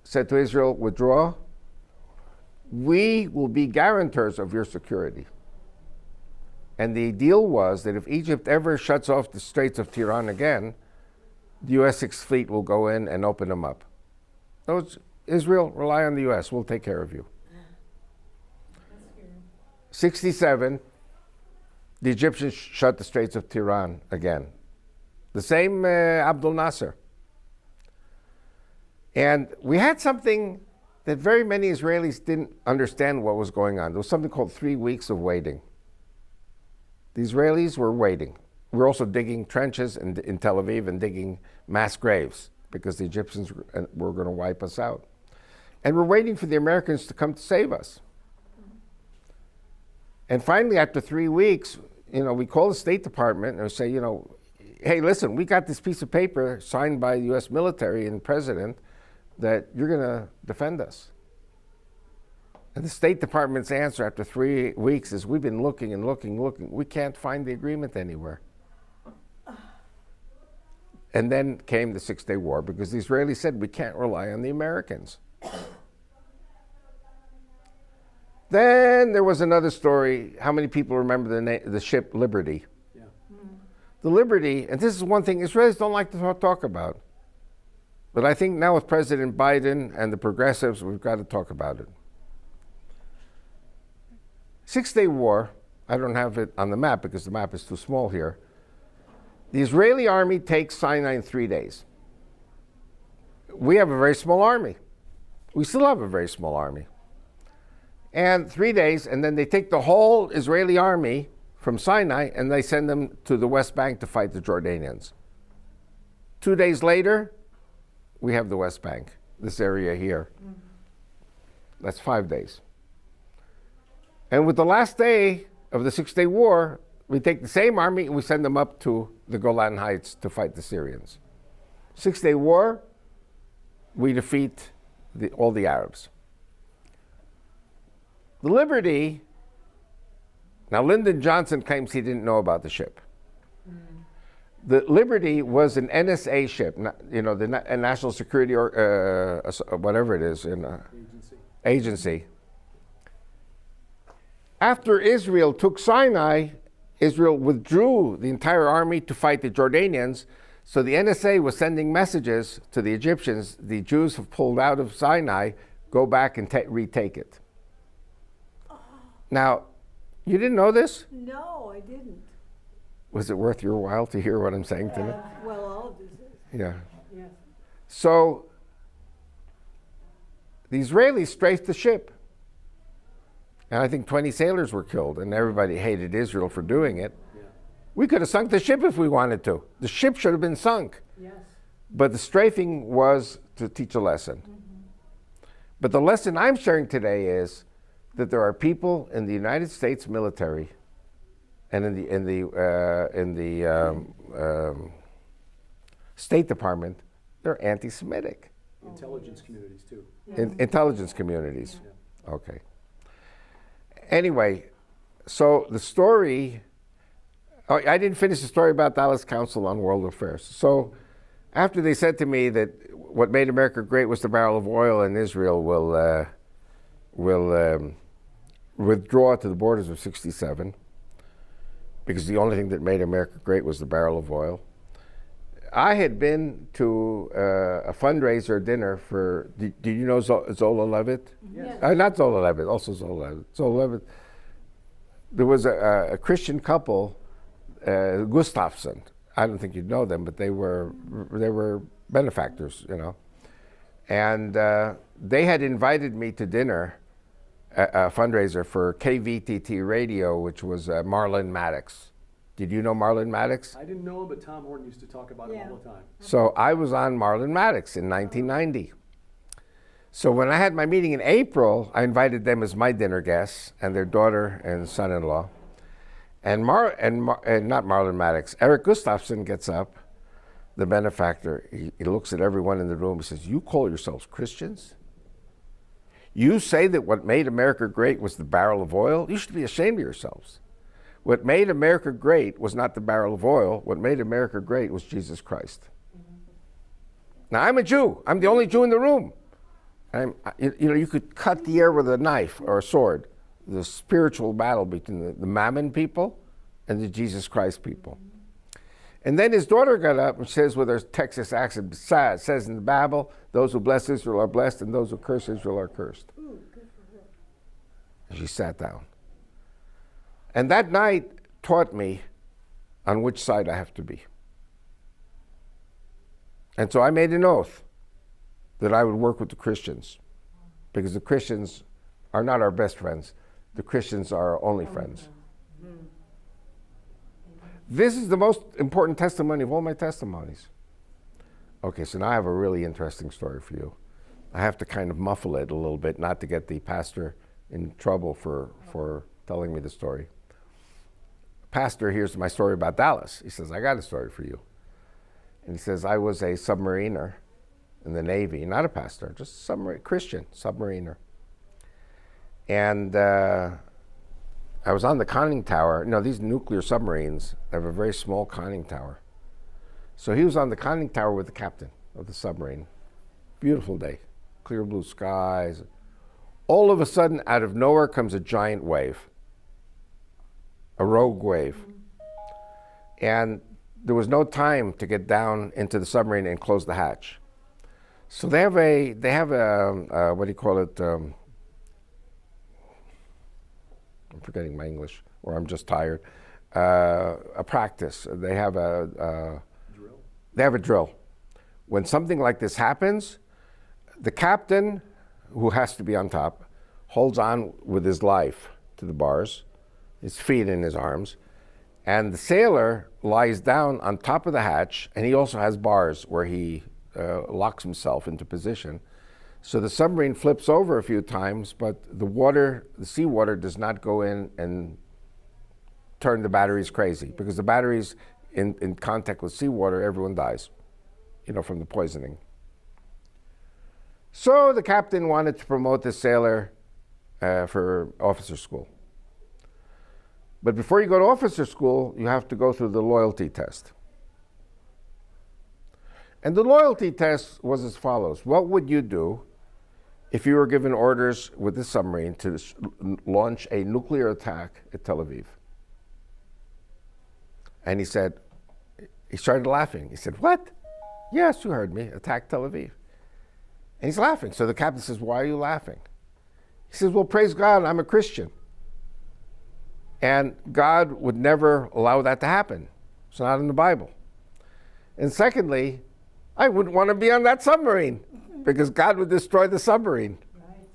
Speaker 3: said to Israel, withdraw. We will be guarantors of your security. And the deal was that if Egypt ever shuts off the Straits of Tiran again, the US Sixth Fleet will go in and open them up. Israel, rely on the US, we'll take care of you. 67, the Egyptians shut the Straits of Tiran again. The same Abdel Nasser. And we had something that very many Israelis didn't understand what was going on. There was something called 3 weeks of waiting. The Israelis were waiting. We were also digging trenches in Tel Aviv and digging mass graves because the Egyptians were going to wipe us out. And we're waiting for the Americans to come to save us. And finally, after 3 weeks, we call the State Department and we say, hey, listen, we got this piece of paper signed by the US military and president that you're going to defend us. And the State Department's answer after 3 weeks is, we've been looking and looking. We can't find the agreement anywhere. And then came the Six-Day War because the Israelis said, we can't rely on the Americans. Then there was another story. How many people remember the ship Liberty? Yeah. The Liberty, and this is one thing Israelis don't like to talk about. But I think now with President Biden and the progressives, we've got to talk about it. Six-Day War, I don't have it on the map because the map is too small here. The Israeli army takes Sinai in 3 days. We have a very small army. We still have a very small army. And 3 days, and then they take the whole Israeli army from Sinai and they send them to the West Bank to fight the Jordanians. 2 days later, we have the West Bank, this area here. Mm-hmm. That's 5 days. And with the last day of the Six-Day War, we take the same army and we send them up to the Golan Heights to fight the Syrians. Six-Day War, we defeat all the Arabs. The Liberty, now Lyndon Johnson claims he didn't know about the ship. The Liberty was an NSA ship, the National Security or whatever it is, agency. After Israel took Sinai, Israel withdrew the entire army to fight the Jordanians. So the NSA was sending messages to the Egyptians, the Jews have pulled out of Sinai, go back and retake it. Oh. Now, you didn't know this?
Speaker 6: No, I didn't.
Speaker 3: Was it worth your while to hear what I'm saying tonight?
Speaker 6: Well, all of this is.
Speaker 3: Yeah.
Speaker 6: Yes.
Speaker 3: So the Israelis strafed the ship. And I think 20 sailors were killed, and everybody hated Israel for doing it. Yeah. We could have sunk the ship if we wanted to. The ship should have been sunk.
Speaker 4: Yes.
Speaker 3: But the strafing was to teach a lesson. But the lesson I'm sharing today is that there are people in the United States military and in the State Department, they're anti-Semitic.
Speaker 5: Intelligence communities too.
Speaker 3: Intelligence communities. Okay. Anyway, so the story, I didn't finish the story about Dallas Council on World Affairs. So after they said to me that what made America great was the barrel of oil, and Israel will withdraw to the borders of 67, because the only thing that made America great was the barrel of oil. I had been to a fundraiser dinner for, do you know Zola Levitt?
Speaker 4: Yes.
Speaker 3: Not Zola Levitt, also Zola Levitt. Zola Levitt. There was a Christian couple, Gustafson. I don't think you'd know them, but they were benefactors, you know. And they had invited me to dinner, a fundraiser for KVTT Radio, which was Marlon Maddox. Did you know Marlon Maddox?
Speaker 5: I didn't know him, but Tom Horton used to talk about him all the time.
Speaker 3: So I was on Marlon Maddox in 1990. So when I had my meeting in April, I invited them as my dinner guests and their daughter and son-in-law. And not Marlon Maddox, Eric Gustafson gets up, the benefactor. He looks at everyone in the room. He says, "You call yourselves Christians? You say that what made America great was the barrel of oil? You should be ashamed of yourselves. What made America great was not the barrel of oil. What made America great was Jesus Christ." Now, I'm a Jew. I'm the only Jew in the room. You could cut the air with a knife or a sword. The spiritual battle between the Mammon people and the Jesus Christ people. And then his daughter got up and says with her Texas accent, says in the Bible, "Those who bless Israel are blessed, and those who curse Israel are cursed."
Speaker 6: Ooh, good for her.
Speaker 3: And she sat down. And that night taught me on which side I have to be. And so I made an oath that I would work with the Christians, because the Christians are not our best friends. The Christians are our only friends. This is the most important testimony of all my testimonies. Okay, so now I have a really interesting story for you. I have to kind of muffle it a little bit, not to get the pastor in trouble for telling me the story. Pastor hears my story about Dallas. He says, "I got a story for you." And he says, "I was a submariner in the Navy," not a pastor, just a Christian submariner. And I was on the conning tower. These nuclear submarines have a very small conning tower. So he was on the conning tower with the captain of the submarine. Beautiful day, clear blue skies. All of a sudden, out of nowhere comes a giant wave, a rogue wave. And there was no time to get down into the submarine and close the hatch. So they have a what do you call it? I'm forgetting my English, or I'm just tired. A practice. They have a
Speaker 5: Drill.
Speaker 3: They have a drill. When something like this happens, the captain, who has to be on top, holds on with his life to the bars, his feet in his arms, and the sailor lies down on top of the hatch, and he also has bars where he locks himself into position. So the submarine flips over a few times, but the seawater does not go in and turn the batteries crazy, because the batteries in contact with seawater, everyone dies, from the poisoning. So the captain wanted to promote the sailor for officer school. But before you go to officer school, you have to go through the loyalty test. And the loyalty test was as follows. What would you do if you were given orders with the submarine to launch a nuclear attack at Tel Aviv? And he started laughing. He said, "What? Yes, you heard me, attack Tel Aviv." And he's laughing. So the captain says, "Why are you laughing?" He says, "Well, praise God, I'm a Christian. And God would never allow that to happen. It's not in the Bible. And secondly, I wouldn't want to be on that submarine, because God would destroy the submarine."
Speaker 4: Right.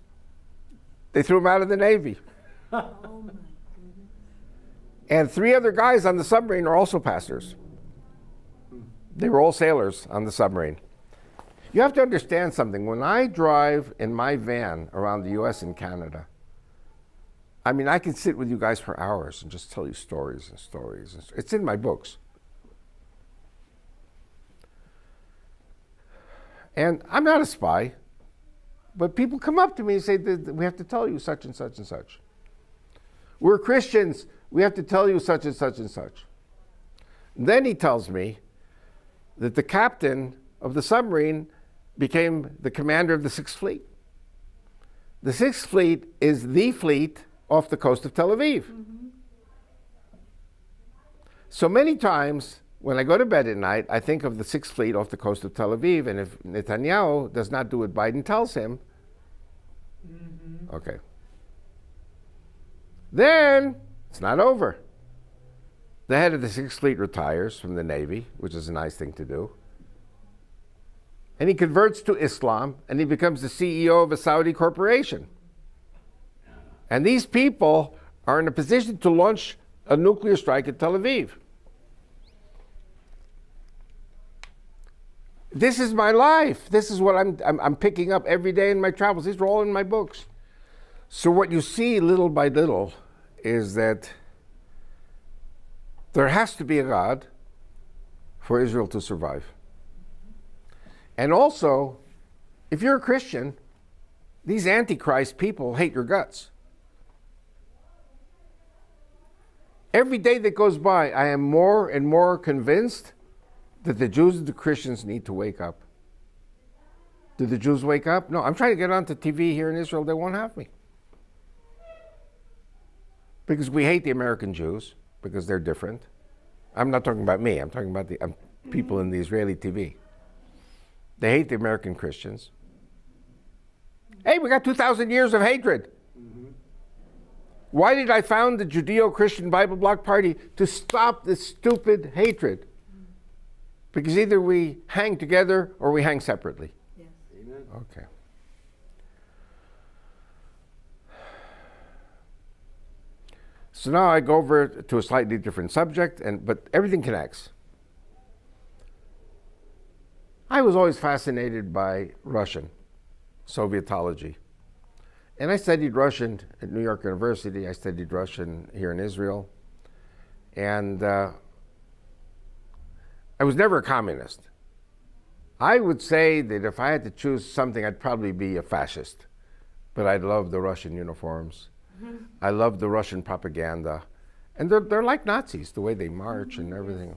Speaker 3: They threw him out of the Navy.
Speaker 6: Oh my goodness.
Speaker 3: And 3 other guys on the submarine are also pastors. They were all sailors on the submarine. You have to understand something. When I drive in my van around the US and Canada, I mean, I can sit with you guys for hours and just tell you stories and stories. It's in my books. And I'm not a spy, but people come up to me and say, we have to tell you such and such and such. We're Christians. We have to tell you such and such and such. Then he tells me that the captain of the submarine became the commander of the 6th Fleet. The 6th Fleet is the fleet off the coast of Tel Aviv. Mm-hmm. So many times when I go to bed at night, I think of the 6th Fleet off the coast of Tel Aviv, and if Netanyahu does not do what Biden tells him, okay. Then it's not over. The head of the 6th Fleet retires from the Navy, which is a nice thing to do. And he converts to Islam, and he becomes the CEO of a Saudi corporation. And these people are in a position to launch a nuclear strike at Tel Aviv. This is my life. This is what I'm picking up every day in my travels. These are all in my books. So what you see little by little is that there has to be a God for Israel to survive. And also, if you're a Christian, these Antichrist people hate your guts. Every day that goes by, I am more and more convinced that the Jews and the Christians need to wake up. Do the Jews wake up? No, I'm trying to get onto TV here in Israel. They won't have me. Because we hate the American Jews, because they're different. I'm not talking about me. I'm talking about the people in the Israeli TV. They hate the American Christians. Hey, we got 2,000 years of hatred. Mm-hmm. Why did I found the Judeo-Christian Bible Block Party? To stop this stupid hatred. Because either we hang together or we hang separately.
Speaker 6: Yes.
Speaker 5: Amen.
Speaker 3: Okay. So now I go over to a slightly different subject, but everything connects. I was always fascinated by Russian, Sovietology. And I studied Russian at New York University. I studied Russian here in Israel. And I was never a communist. I would say that if I had to choose something, I'd probably be a fascist. But I love the Russian uniforms. Mm-hmm. I love the Russian propaganda. And they're like Nazis, the way they march and everything.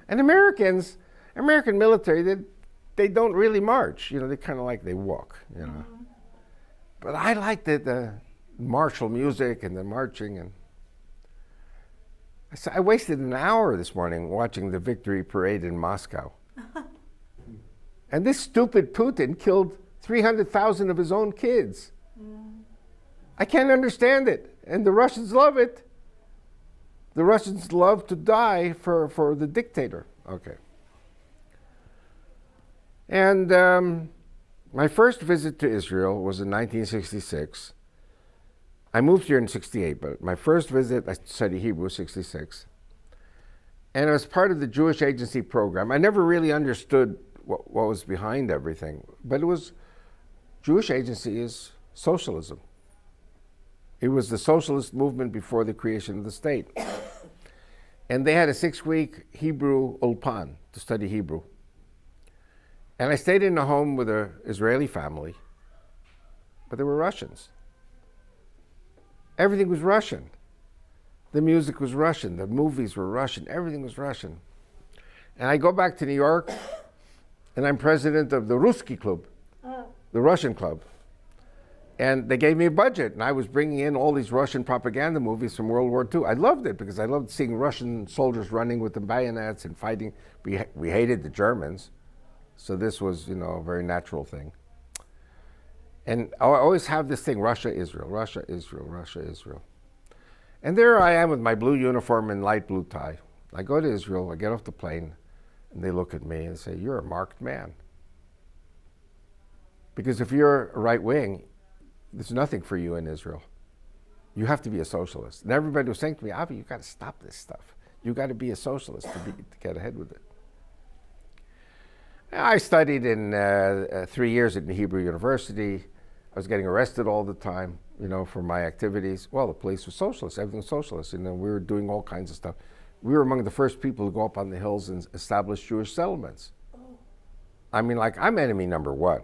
Speaker 3: And American military, they don't really march. You know, they kind of like they walk, you know. Mm-hmm. But I like the martial music and the marching. And I wasted an hour this morning watching the victory parade in Moscow. And this stupid Putin killed 300,000 of his own kids. Mm. I can't understand it. And the Russians love it. The Russians love to die for the dictator. Okay. And my first visit to Israel was in 1966. I moved here in 68, but my first visit, I studied Hebrew, 66. And I was part of the Jewish Agency program. I never really understood what was behind everything, but it was, Jewish Agency is socialism. It was the socialist movement before the creation of the state. And they had a 6-week Hebrew ulpan to study Hebrew. And I stayed in a home with an Israeli family, but they were Russians. Everything was Russian. The music was Russian, the movies were Russian, everything was Russian. And I go back to New York, and I'm president of the Ruski Club, the Russian club. And they gave me a budget, and I was bringing in all these Russian propaganda movies from World War II. I loved it because I loved seeing Russian soldiers running with the bayonets and fighting. We hated the Germans, so this was, a very natural thing. And I always have this thing, Russia, Israel, Russia, Israel, Russia, Israel. And there I am with my blue uniform and light blue tie. I go to Israel, I get off the plane, and they look at me and say, "You're a marked man." Because if you're a right wing, there's nothing for you in Israel. You have to be a socialist. And everybody was saying to me, Avi, you got to stop this stuff. You got to be a socialist to get ahead with it. I studied in 3 years at the Hebrew University. I was getting arrested all the time, for my activities. Well, the police was socialist, everything was socialist, we were doing all kinds of stuff. We were among the first people to go up on the hills and establish Jewish settlements. I mean, I'm enemy number one.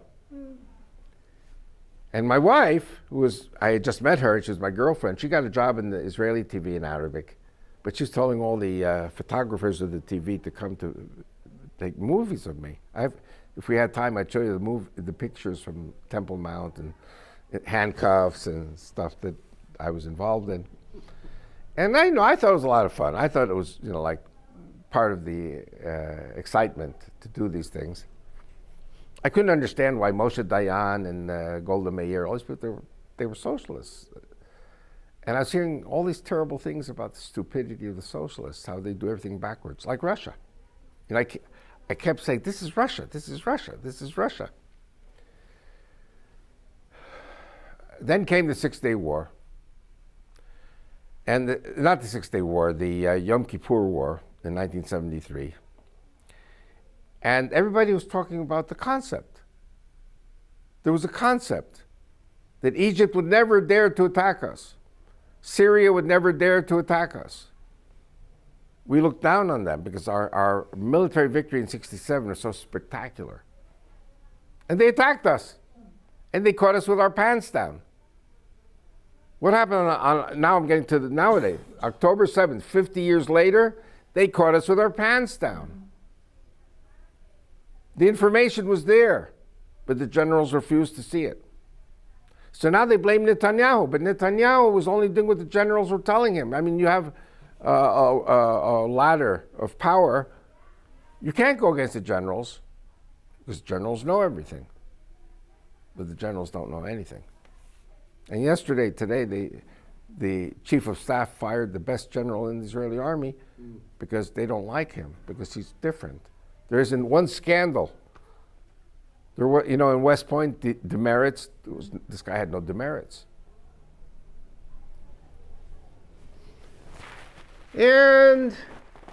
Speaker 3: And my wife, I had just met her, she was my girlfriend, she got a job in the Israeli TV in Arabic, but she was telling all the photographers of the TV to come to take movies of me. If we had time, I'd show you the pictures from Temple Mount and handcuffs and stuff that I was involved in. And I thought it was a lot of fun. I thought it was, part of the excitement to do these things. I couldn't understand why Moshe Dayan and Golda Meir, all these people, they were socialists. And I was hearing all these terrible things about the stupidity of the socialists, how they do everything backwards, like Russia. I kept saying, this is Russia, this is Russia, this is Russia. Then came the Six-Day War. And not the Six-Day War, the Yom Kippur War in 1973. And everybody was talking about the concept. There was a concept that Egypt would never dare to attack us. Syria would never dare to attack us. We looked down on them because our military victory in '67 was so spectacular. And they attacked us. And they caught us with our pants down. What happened now I'm getting to nowadays. October 7th, 50 years later, they caught us with our pants down. The information was there, but the generals refused to see it. So now they blame Netanyahu, but Netanyahu was only doing what the generals were telling him. I mean, you have a ladder of power. You can't go against the generals, because generals know everything, but the generals don't know anything. And today, the chief of staff fired the best general in the Israeli army because they don't like him, because he's different. There isn't one scandal. There were, in West Point, demerits. This guy had no demerits. And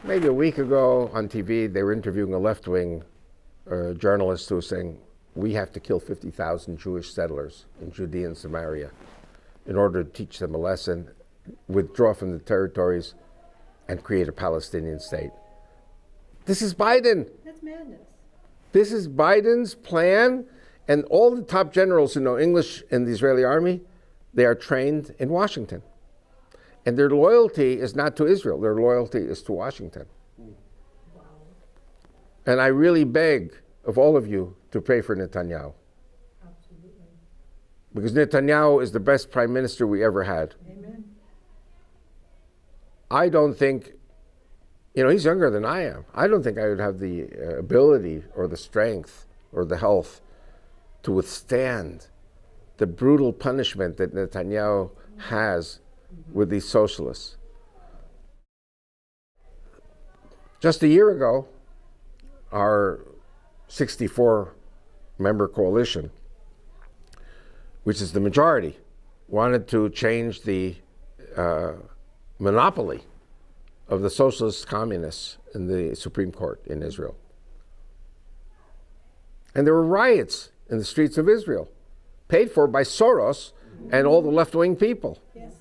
Speaker 3: maybe a week ago on TV, they were interviewing a left-wing journalist who was saying, we have to kill 50,000 Jewish settlers in Judea and Samaria in order to teach them a lesson, withdraw from the territories, and create a Palestinian state. This is Biden.
Speaker 6: That's madness.
Speaker 3: This is Biden's plan, and all the top generals who know English in the Israeli army, they are trained in Washington. And their loyalty is not to Israel, their loyalty is to Washington.
Speaker 6: Wow.
Speaker 3: And I really beg of all of you to pray for Netanyahu.
Speaker 6: Absolutely.
Speaker 3: Because Netanyahu is the best prime minister we ever had.
Speaker 6: Amen.
Speaker 3: I don't think, he's younger than I am. I don't think I would have the ability or the strength or the health to withstand the brutal punishment that Netanyahu has with these socialists. Just a year ago, our 64-member coalition, which is the majority, wanted to change the monopoly of the socialist communists in the Supreme Court in Israel. And there were riots in the streets of Israel, paid for by Soros and all the left-wing people.
Speaker 6: Yes.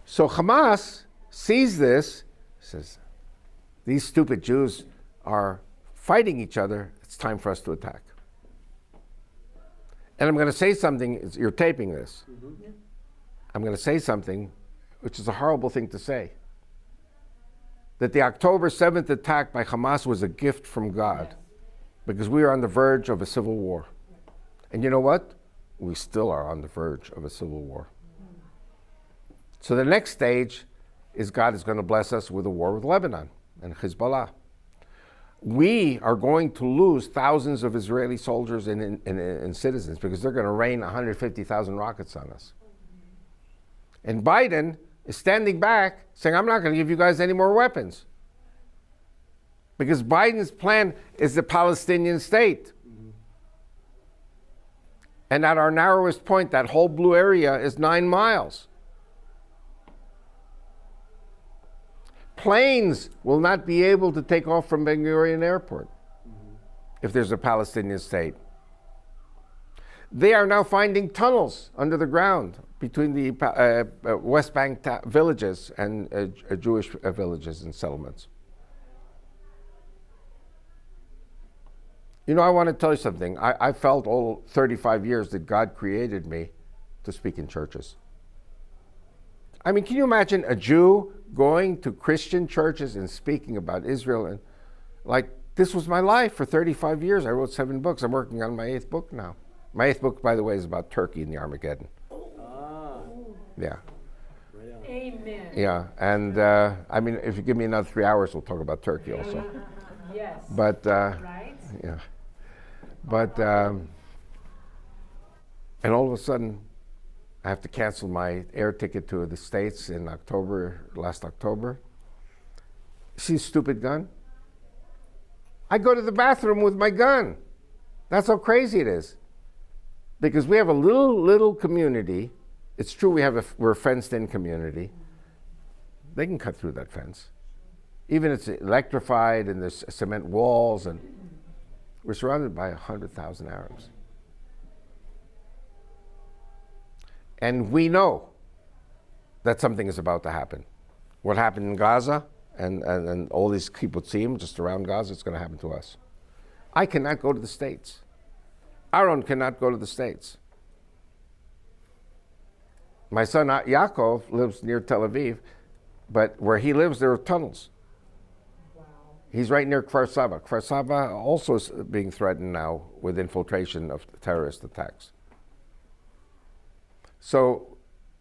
Speaker 3: So Hamas sees this, says, these stupid Jews are fighting each other, it's time for us to attack. And I'm going to say something, you're taping this.
Speaker 6: Yeah.
Speaker 3: I'm going to say something which is a horrible thing to say. That the October 7th attack by Hamas was a gift from God, because we are on the verge of a civil war. And you know what? We still are on the verge of a civil war. So the next stage is God is going to bless us with a war with Lebanon and Hezbollah. We are going to lose thousands of Israeli soldiers and citizens, because they're going to rain 150,000 rockets on us. And Biden is standing back saying, I'm not going to give you guys any more weapons. Because Biden's plan is the Palestinian state. And at our narrowest point, that whole blue area is 9 miles. Planes will not be able to take off from Ben Gurion Airport if there's a Palestinian state. They are now finding tunnels under the ground between the West Bank villages and Jewish villages and settlements. You know, I want to tell you something. I felt all 35 years that God created me to speak in churches. I mean, can you imagine a Jew going to Christian churches and speaking about Israel? And like, this was my life for 35 years. I wrote 7 books. I'm working on my 8th book now. My 8th book, by the way, is about Turkey and the Armageddon. Yeah.
Speaker 4: Amen.
Speaker 3: Yeah, and I mean, if you give me another 3 hours, we'll talk about Turkey also.
Speaker 4: Yes.
Speaker 3: But
Speaker 4: Right?
Speaker 3: yeah, but and all of a sudden, I have to cancel my air ticket to the States in last October. See, stupid gun. I go to the bathroom with my gun. That's how crazy it is. Because we have a little community. It's true we're a fenced-in community. They can cut through that fence. Even it's electrified and there's cement walls, and we're surrounded by 100,000 Arabs. And we know that something is about to happen. What happened in Gaza and all these kibbutzim just around Gaza, it's going to happen to us. I cannot go to the States. Aaron cannot go to the States. My son Yaakov lives near Tel Aviv, but where he lives, there are tunnels.
Speaker 4: Wow.
Speaker 3: He's right near Kfar Saba. Kfar Saba also is being threatened now with infiltration of terrorist attacks. So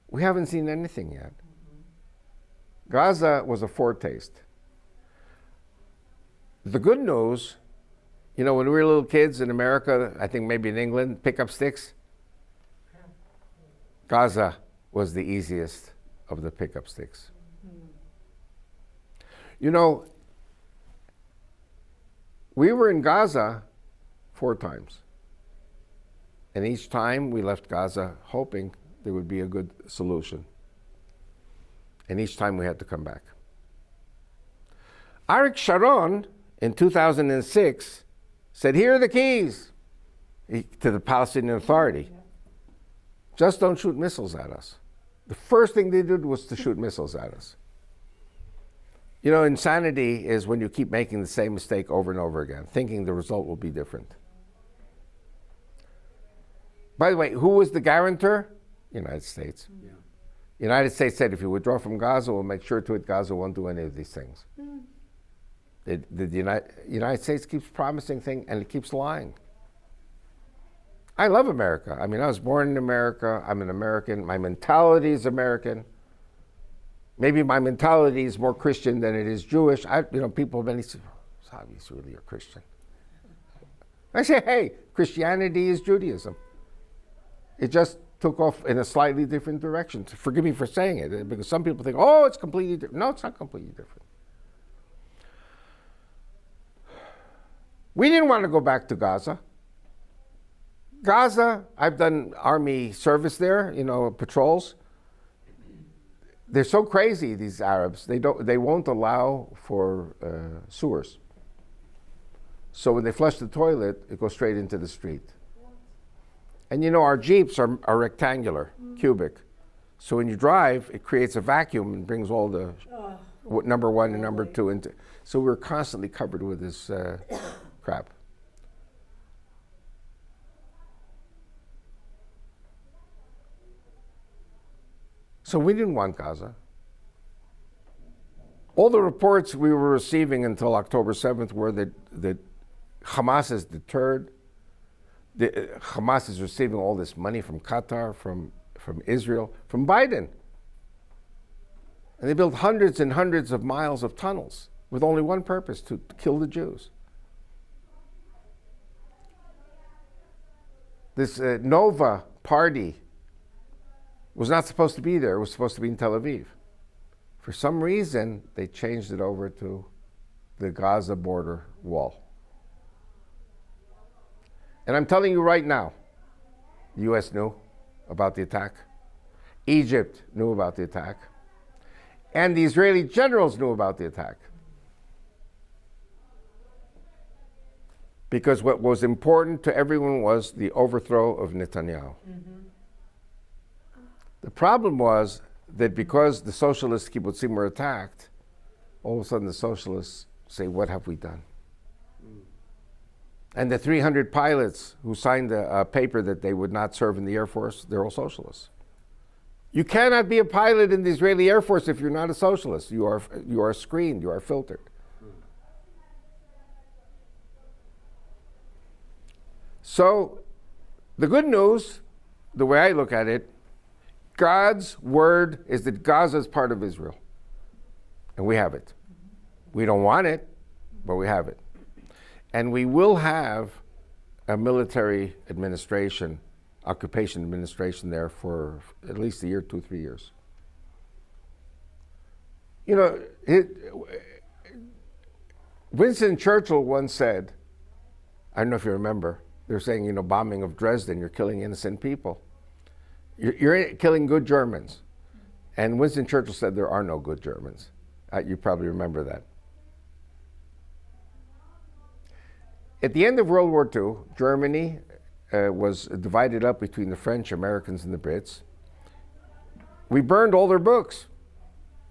Speaker 3: we haven't seen anything yet. Gaza was a foretaste. The good news, you know, when we were little kids in America, I think maybe in England, pick up sticks. Gaza was the easiest of the pickup sticks. You know, we were in Gaza 4 times. And each time we left Gaza hoping there would be a good solution. And each time we had to come back. Arik Sharon in 2006 said, here are the keys to the Palestinian Authority. Just don't shoot missiles at us. The first thing they did was to shoot missiles at us. You know, insanity is when you keep making the same mistake over and over again, thinking the result will be different. By the way, who was the guarantor? United States.
Speaker 5: Yeah.
Speaker 3: United States said, if you withdraw from Gaza, we'll make sure to it Gaza won't do any of these things. The United States keeps promising things and it keeps lying. I love America. I mean, I was born in America. I'm an American. My mentality is American. Maybe my mentality is more Christian than it is Jewish. People have been saying, Avi's really a Christian. I say, hey, Christianity is Judaism. It just took off in a slightly different direction. Forgive me for saying it, because some people think, oh, it's completely different. No, it's not completely different. We didn't want to go back to Gaza. Gaza, I've done army service there, patrols. They're so crazy, these Arabs. They won't allow for sewers. So when they flush the toilet, it goes straight into the street. And our Jeeps are rectangular, cubic. So when you drive, it creates a vacuum and brings all the number 1 and number 2 into. So we're constantly covered with this crap. So we didn't want Gaza. All the reports we were receiving until October 7th were that Hamas is deterred. Hamas is receiving all this money from Qatar, from Israel, from Biden. And they built hundreds and hundreds of miles of tunnels with only one purpose, to kill the Jews. This Nova party was not supposed to be there. It was supposed to be in Tel Aviv. For some reason, they changed it over to the Gaza border wall. And I'm telling you right now, the U.S. knew about the attack. Egypt knew about the attack. And the Israeli generals knew about the attack. Because what was important to everyone was the overthrow of Netanyahu. The problem was that because the socialist kibbutzim were attacked, all of a sudden the socialists say, what have we done? And the 300 pilots who signed a paper that they would not serve in the Air Force, they're all socialists. You cannot be a pilot in the Israeli Air Force if you're not a socialist. You are screened, you are filtered. So, the good news, the way I look at it, God's word is that Gaza is part of Israel. And we have it. We don't want it, but we have it. And we will have a military administration, occupation administration there for at least a year, 2, 3 years. You know, Winston Churchill once said, I don't know if you remember, they're saying, you know, bombing of Dresden, you're killing innocent people. You're killing good Germans. And Winston Churchill said there are no good Germans. You probably remember that. At the end of World War II, Germany was divided up between the French, Americans, and the Brits. We burned all their books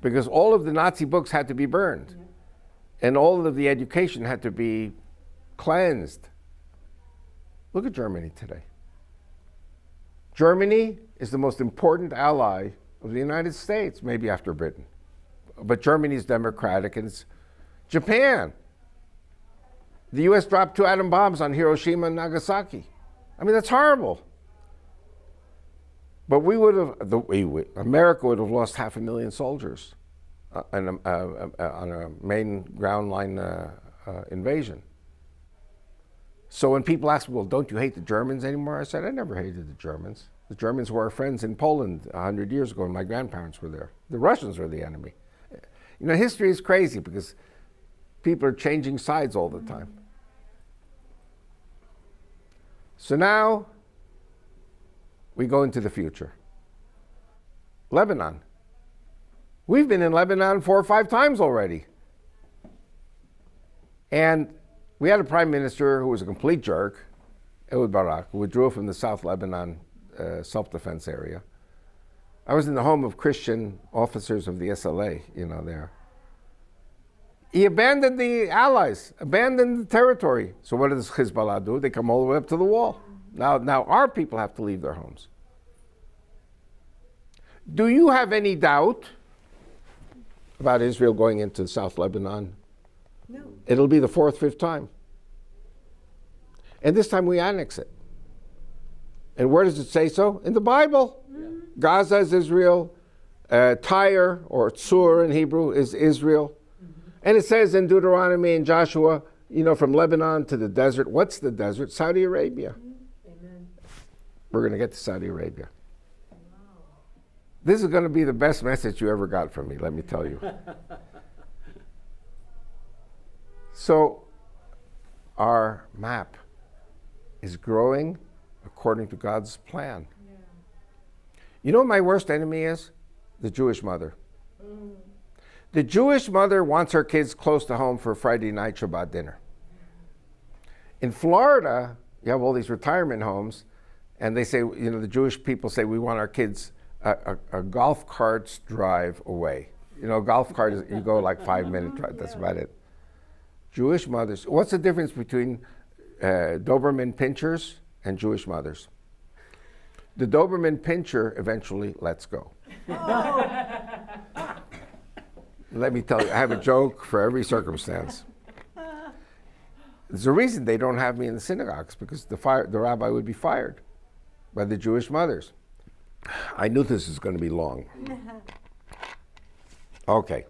Speaker 3: because all of the Nazi books had to be burned. And all of the education had to be cleansed. Look at Germany today. Germany is the most important ally of the United States, maybe after Britain. But Germany is democratic, and it's Japan. The US dropped 2 atom bombs on Hiroshima and Nagasaki. I mean, that's horrible. But America would have lost 500,000 soldiers on a main ground line invasion. So when people ask me, well, don't you hate the Germans anymore? I said, I never hated the Germans. The Germans were our friends in Poland 100 years ago when my grandparents were there. The Russians were the enemy. You know, history is crazy because people are changing sides all the time. So now we go into the future. Lebanon. We've been in Lebanon 4 or 5 times already. And we had a prime minister who was a complete jerk, Ehud Barak, who withdrew from the South Lebanon self-defense area. I was in the home of Christian officers of the SLA, you know, there. He abandoned the allies, abandoned the territory. So what does Hezbollah do? They come all the way up to the wall. Now our people have to leave their homes. Do you have any doubt about Israel going into South Lebanon?
Speaker 6: No.
Speaker 3: It'll be the 4th, 5th time. And this time we annex it. And where does it say so? In the Bible. Gaza is Israel. Tyre, or Tsur in Hebrew, is Israel. And it says in Deuteronomy and Joshua, you know, from Lebanon to the desert. What's the desert? Saudi Arabia.
Speaker 6: Amen.
Speaker 3: We're going to get to Saudi Arabia. This is going to be the best message you ever got from me, let me tell you. So, our map is growing according to God's plan.
Speaker 6: Yeah.
Speaker 3: You know what my worst enemy is? The Jewish mother. The Jewish mother wants her kids close to home for Friday night Shabbat dinner. In Florida, you have all these retirement homes, and they say, you know, the Jewish people say, we want our kids a golf cart's drive away. You know, a golf cart is, you go like 5-minute drive, that's about it. Jewish mothers, what's the difference between Doberman pinchers and Jewish mothers? The Doberman pinscher eventually lets go. Let me tell you, I have a joke for every circumstance. There's a reason they don't have me in the synagogues, because the rabbi would be fired by the Jewish mothers. I knew this was going to be long. Okay.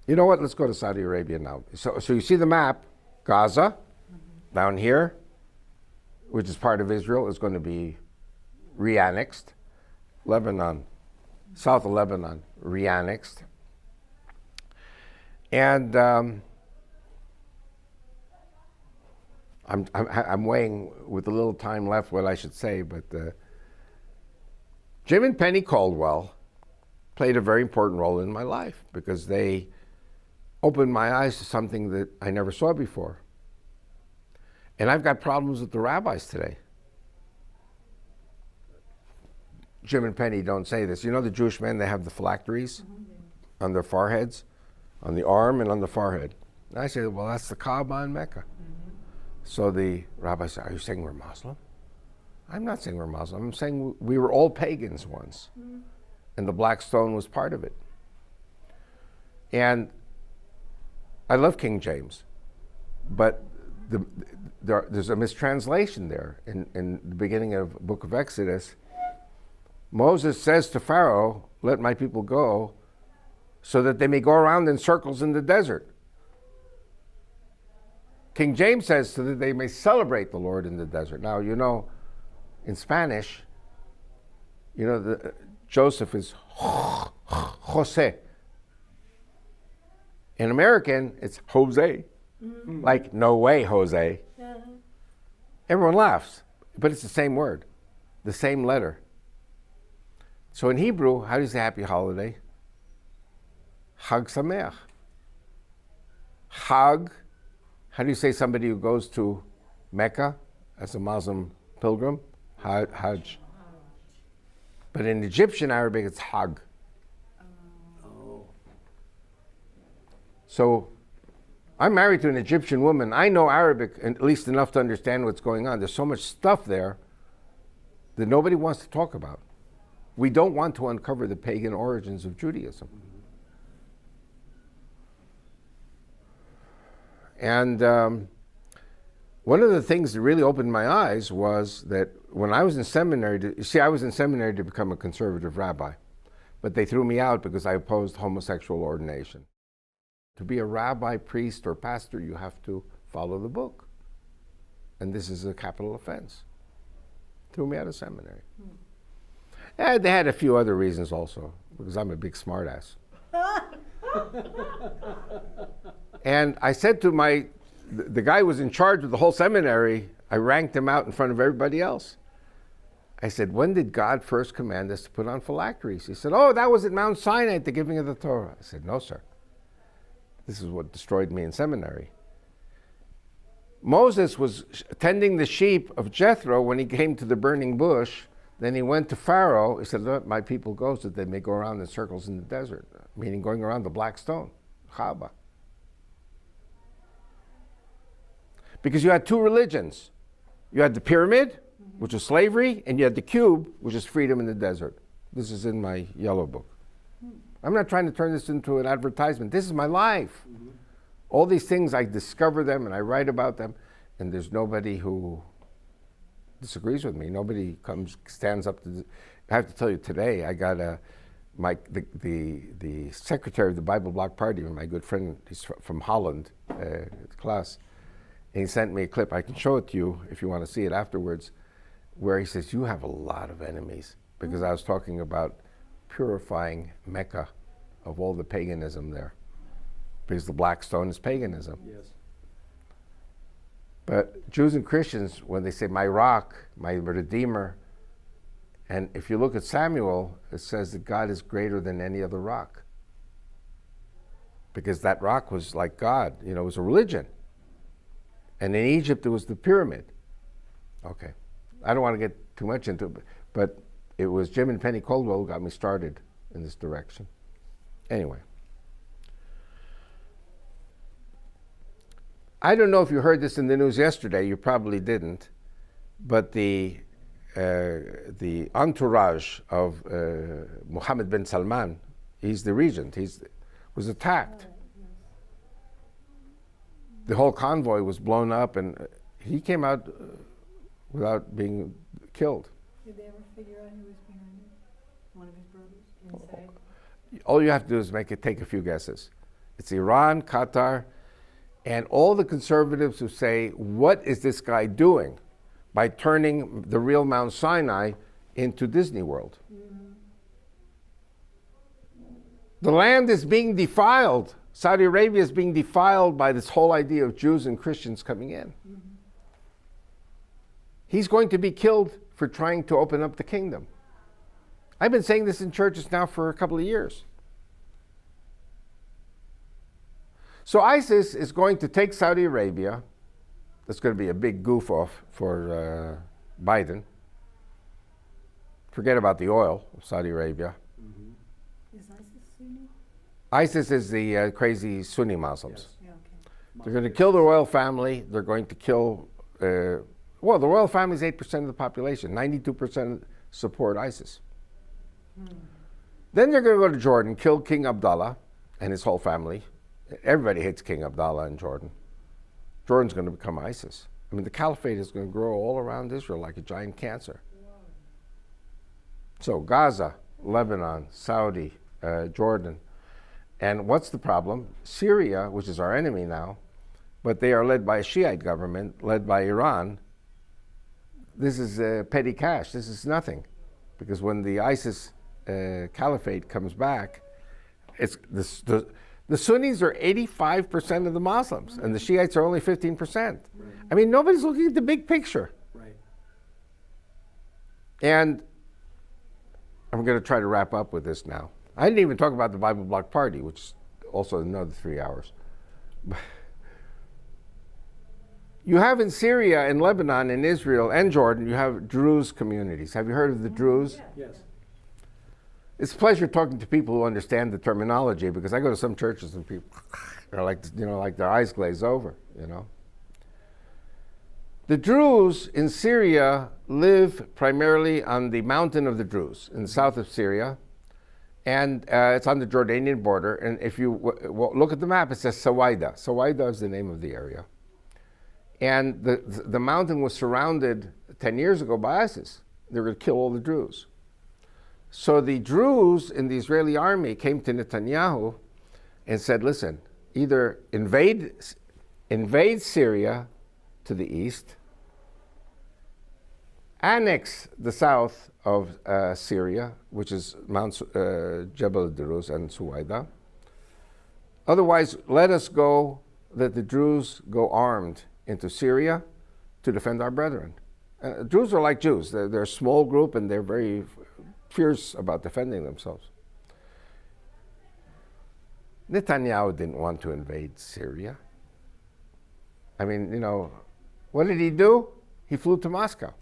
Speaker 3: You know what? Let's go to Saudi Arabia now. So you see the map. Gaza, down here, which is part of Israel, is going to be re-annexed. Lebanon, south of Lebanon, re-annexed. And I'm weighing, with a little time left, what I should say, but Jim and Penny Caldwell played a very important role in my life because they opened my eyes to something that I never saw before. And I've got problems with the rabbis today. Jim and Penny don't say this. You know the Jewish men, they have the phylacteries on their foreheads, on the arm and on the forehead. And I say, well, that's the Kaaba in Mecca. So the rabbi said, are you saying we're Muslim? I'm not saying we're Muslim. I'm saying we were all pagans once. And the black stone was part of it. And I love King James, but there's a mistranslation there. In the beginning of the book of Exodus, Moses says to Pharaoh, let my people go so that they may go around in circles in the desert. King James says so that they may celebrate the Lord in the desert. Now, you know, in Spanish, you know, Joseph is Jose. In American, it's Jose. Like, no way, Jose. Everyone laughs, but it's the same word, the same letter. So in Hebrew, how do you say happy holiday? Chag Sameach. Chag, how do you say somebody who goes to Mecca as a Muslim pilgrim? Hajj. But in Egyptian Arabic, it's Hag. So I'm married to an Egyptian woman. I know Arabic, at least enough to understand what's going on. There's so much stuff there that nobody wants to talk about. We don't want to uncover the pagan origins of Judaism. And one of the things that really opened my eyes was that when I was in seminary, I was in seminary to become a conservative rabbi, but they threw me out because I opposed homosexual ordination. To be a rabbi, priest, or pastor, you have to follow the book. And this is a capital offense. Threw me out of seminary. And they had a few other reasons also, because I'm a big smartass. And I said to the guy who was in charge of the whole seminary, I ranked him out in front of everybody else. I said, when did God first command us to put on phylacteries? He said, oh, that was at Mount Sinai at the giving of the Torah. I said, no, sir. This is what destroyed me in seminary. Moses was tending the sheep of Jethro when he came to the burning bush. Then he went to Pharaoh. He said, let my people go so that they may go around in circles in the desert, meaning going around the black stone, Kaaba. Because you had two religions. You had the pyramid, which is slavery, and you had the cube, which is freedom in the desert. This is in my yellow book. I'm not trying to turn this into an advertisement. This is my life. All these things, I discover them and I write about them, and there's nobody who disagrees with me. Nobody stands up to. I have to tell you, today I got the secretary of the Bible Block Party, my good friend, he's from Holland, class, and he sent me a clip. I can show it to you if you want to see it afterwards, where he says, you have a lot of enemies, because I was talking about purifying Mecca of all the paganism there, because the black stone is paganism.
Speaker 5: Yes.
Speaker 3: But Jews and Christians, when they say my rock, my redeemer, and if you look at Samuel, it says that God is greater than any other rock, because that rock was like God, it was a religion. And in Egypt it was the pyramid. Okay, I don't want to get too much into it, but it was Jim and Penny Caldwell who got me started in this direction. Anyway. I don't know if you heard this in the news yesterday, you probably didn't, but the entourage of Mohammed bin Salman, he's the regent, was attacked. The whole convoy was blown up and he came out without being killed.
Speaker 6: Did they ever figure out who was behind it? One of his brothers? Inside?
Speaker 3: All you have to do is take a few guesses. It's Iran, Qatar, and all the conservatives who say, what is this guy doing by turning the real Mount Sinai into Disney World? The land is being defiled. Saudi Arabia is being defiled by this whole idea of Jews and Christians coming in. He's going to be killed for trying to open up the kingdom. I've been saying this in churches now for a couple of years. So ISIS is going to take Saudi Arabia. That's going to be a big goof off for Biden. Forget about the oil of Saudi Arabia.
Speaker 6: Is ISIS Sunni?
Speaker 3: ISIS is the crazy Sunni Muslims.
Speaker 6: Yeah, okay.
Speaker 3: They're going to kill the royal family. They're going to kill, well, the royal family is 8% of the population. 92% support ISIS. Then they're going to go to Jordan, kill King Abdullah and his whole family. Everybody hates King Abdullah in Jordan. Jordan's going to become ISIS. I mean, the caliphate is going to grow all around Israel like a giant cancer. So Gaza, Lebanon, Saudi, Jordan. And what's the problem? Syria, which is our enemy now, but they are led by a Shiite government, led by Iran. This is petty cash. This is nothing. Because when the ISIS caliphate comes back, it's the Sunnis are 85% of the Muslims, and the Shiites are only 15%. I mean, nobody's looking at the big picture.
Speaker 5: Right.
Speaker 3: And I'm going to try to wrap up with this now. I didn't even talk about the Bible Bloc Party, which is also another 3 hours. You have in Syria and Lebanon and Israel and Jordan, you have Druze communities. Have you heard of the Druze?
Speaker 5: Yes.
Speaker 3: It's a pleasure talking to people who understand the terminology, because I go to some churches and people are like, like their eyes glaze over, The Druze in Syria live primarily on the mountain of the Druze in the south of Syria, and it's on the Jordanian border. And if you look at the map, it says Sawaida. Sawaida is the name of the area. And the mountain was surrounded 10 years ago by ISIS. They were going to kill all the Druze. So the Druze in the Israeli army came to Netanyahu and said, listen, either invade Syria to the east, annex the south of Syria, which is Mount Jebel Druze and Suwaida. Otherwise, let us go, let the Druze go armed into Syria to defend our brethren. Druze are like Jews. They're a small group and they're very fierce about defending themselves. Netanyahu didn't want to invade Syria. I mean, what did he do? He flew to Moscow.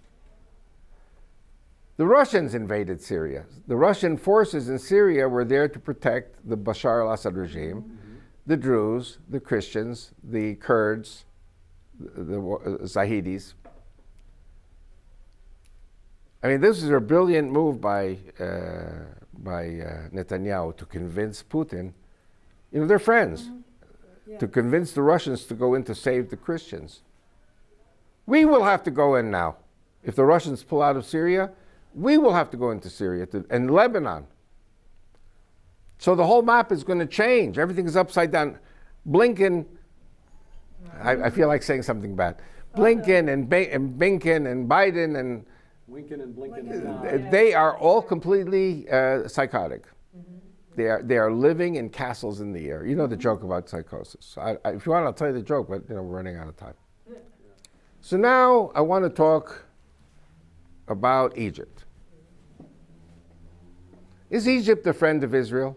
Speaker 3: The Russians invaded Syria. The Russian forces in Syria were there to protect the Bashar al-Assad regime, the Druze, the Christians, the Kurds, the Zahidis. I mean, this is a brilliant move by Netanyahu to convince Putin. They're friends.
Speaker 6: Yeah.
Speaker 3: To convince the Russians to go in to save the Christians. We will have to go in now. If the Russians pull out of Syria, we will have to go into Syria and Lebanon. So the whole map is going to change. Everything is upside down. Blinken, I feel like saying something bad. Blinken and Binken and Biden and
Speaker 5: Winken and Blinken.
Speaker 3: they are all completely psychotic. They are living in castles in the air. You know the joke about psychosis. If you want, I'll tell you the joke, but we're running out of time. So now I want to talk about Egypt. Is Egypt a friend of Israel?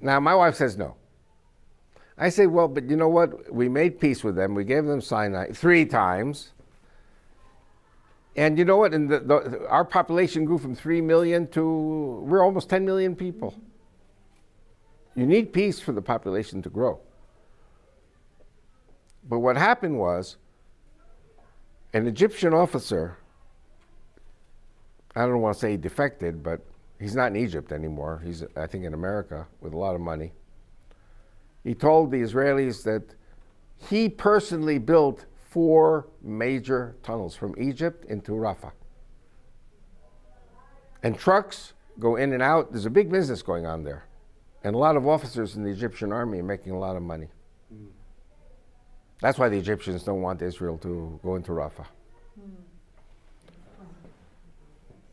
Speaker 3: Now, my wife says no. I say, well, but you know what? We made peace with them. We gave them Sinai 3 times. And you know what? Our population grew from 3 million to, we're almost 10 million people. You need peace for the population to grow. But what happened was, an Egyptian officer, I don't want to say he defected, but he's not in Egypt anymore. He's, I think, in America with a lot of money. He told the Israelis that he personally built 4 major tunnels from Egypt into Rafah. And trucks go in and out. There's a big business going on there. And a lot of officers in the Egyptian army are making a lot of money. That's why the Egyptians don't want Israel to go into Rafah.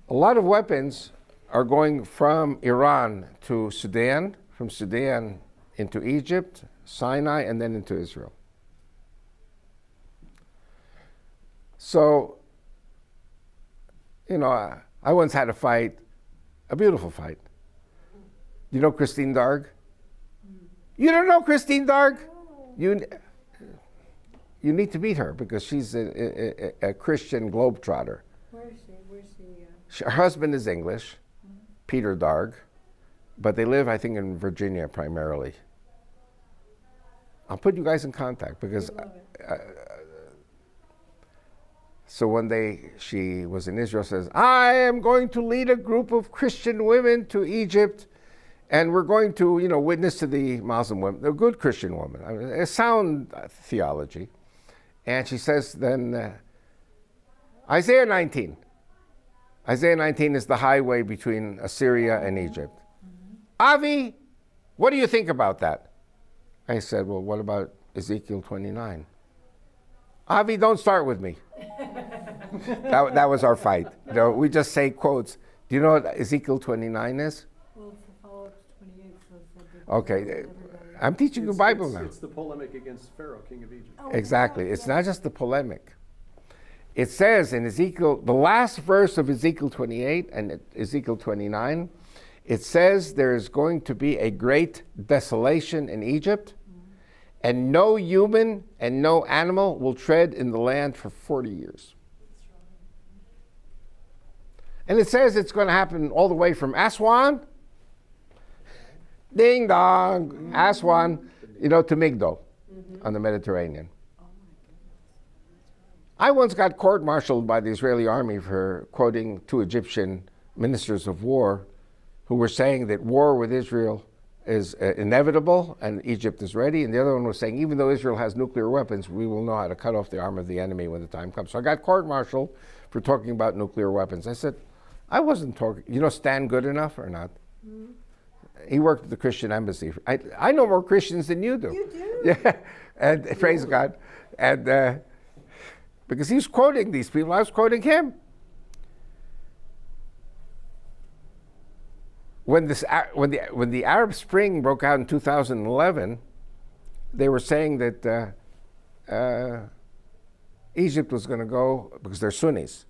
Speaker 3: A lot of weapons are going from Iran to Sudan, from Sudan into Egypt, Sinai, and then into Israel. So, I once had a fight A beautiful fight. You know Christine Darg? You don't know Christine Darg? You need to meet her because she's a Christian globetrotter.
Speaker 6: Where is she?
Speaker 3: Her husband is English, Peter Darg, but they live, I think, in Virginia primarily. I'll put you guys in contact because. So one day she was in Israel, says, I am going to lead a group of Christian women to Egypt, and we're going to, witness to the Muslim women. They're good Christian women, I mean, a sound theology. And she says then, Isaiah 19. Isaiah 19 is the highway between Assyria and Egypt. Avi, what do you think about that? I said, well, what about Ezekiel 29? Avi, don't start with me. that was our fight. We just say quotes. Do you know what Ezekiel 29 is?
Speaker 6: Well, it's the follow-up to 28, so it's
Speaker 3: Okay, I'm teaching you Bible now.
Speaker 5: It's the polemic against Pharaoh, king of Egypt.
Speaker 3: Exactly. It's not just the polemic. It says in Ezekiel, the last verse of Ezekiel 28 and Ezekiel 29, it says there's going to be a great desolation in Egypt, and no human and no animal will tread in the land for 40 years. And it says it's going to happen all the way from Aswan, ding dong, Aswan, to Migdol on the Mediterranean. I once got court-martialed by the Israeli army for quoting two Egyptian ministers of war who were saying that war with Israel is inevitable and Egypt is ready. And the other one was saying, even though Israel has nuclear weapons, we will know how to cut off the arm of the enemy when the time comes. So I got court-martialed for talking about nuclear weapons. I said, I wasn't talking, Stan Goodenough or not? Mm-hmm. He worked at the Christian embassy. I know more Christians than you do.
Speaker 6: You do?
Speaker 3: Yeah, and praise God. And because he was quoting these people, I was quoting him. When the Arab Spring broke out in 2011, they were saying that Egypt was going to go, because they're Sunnis,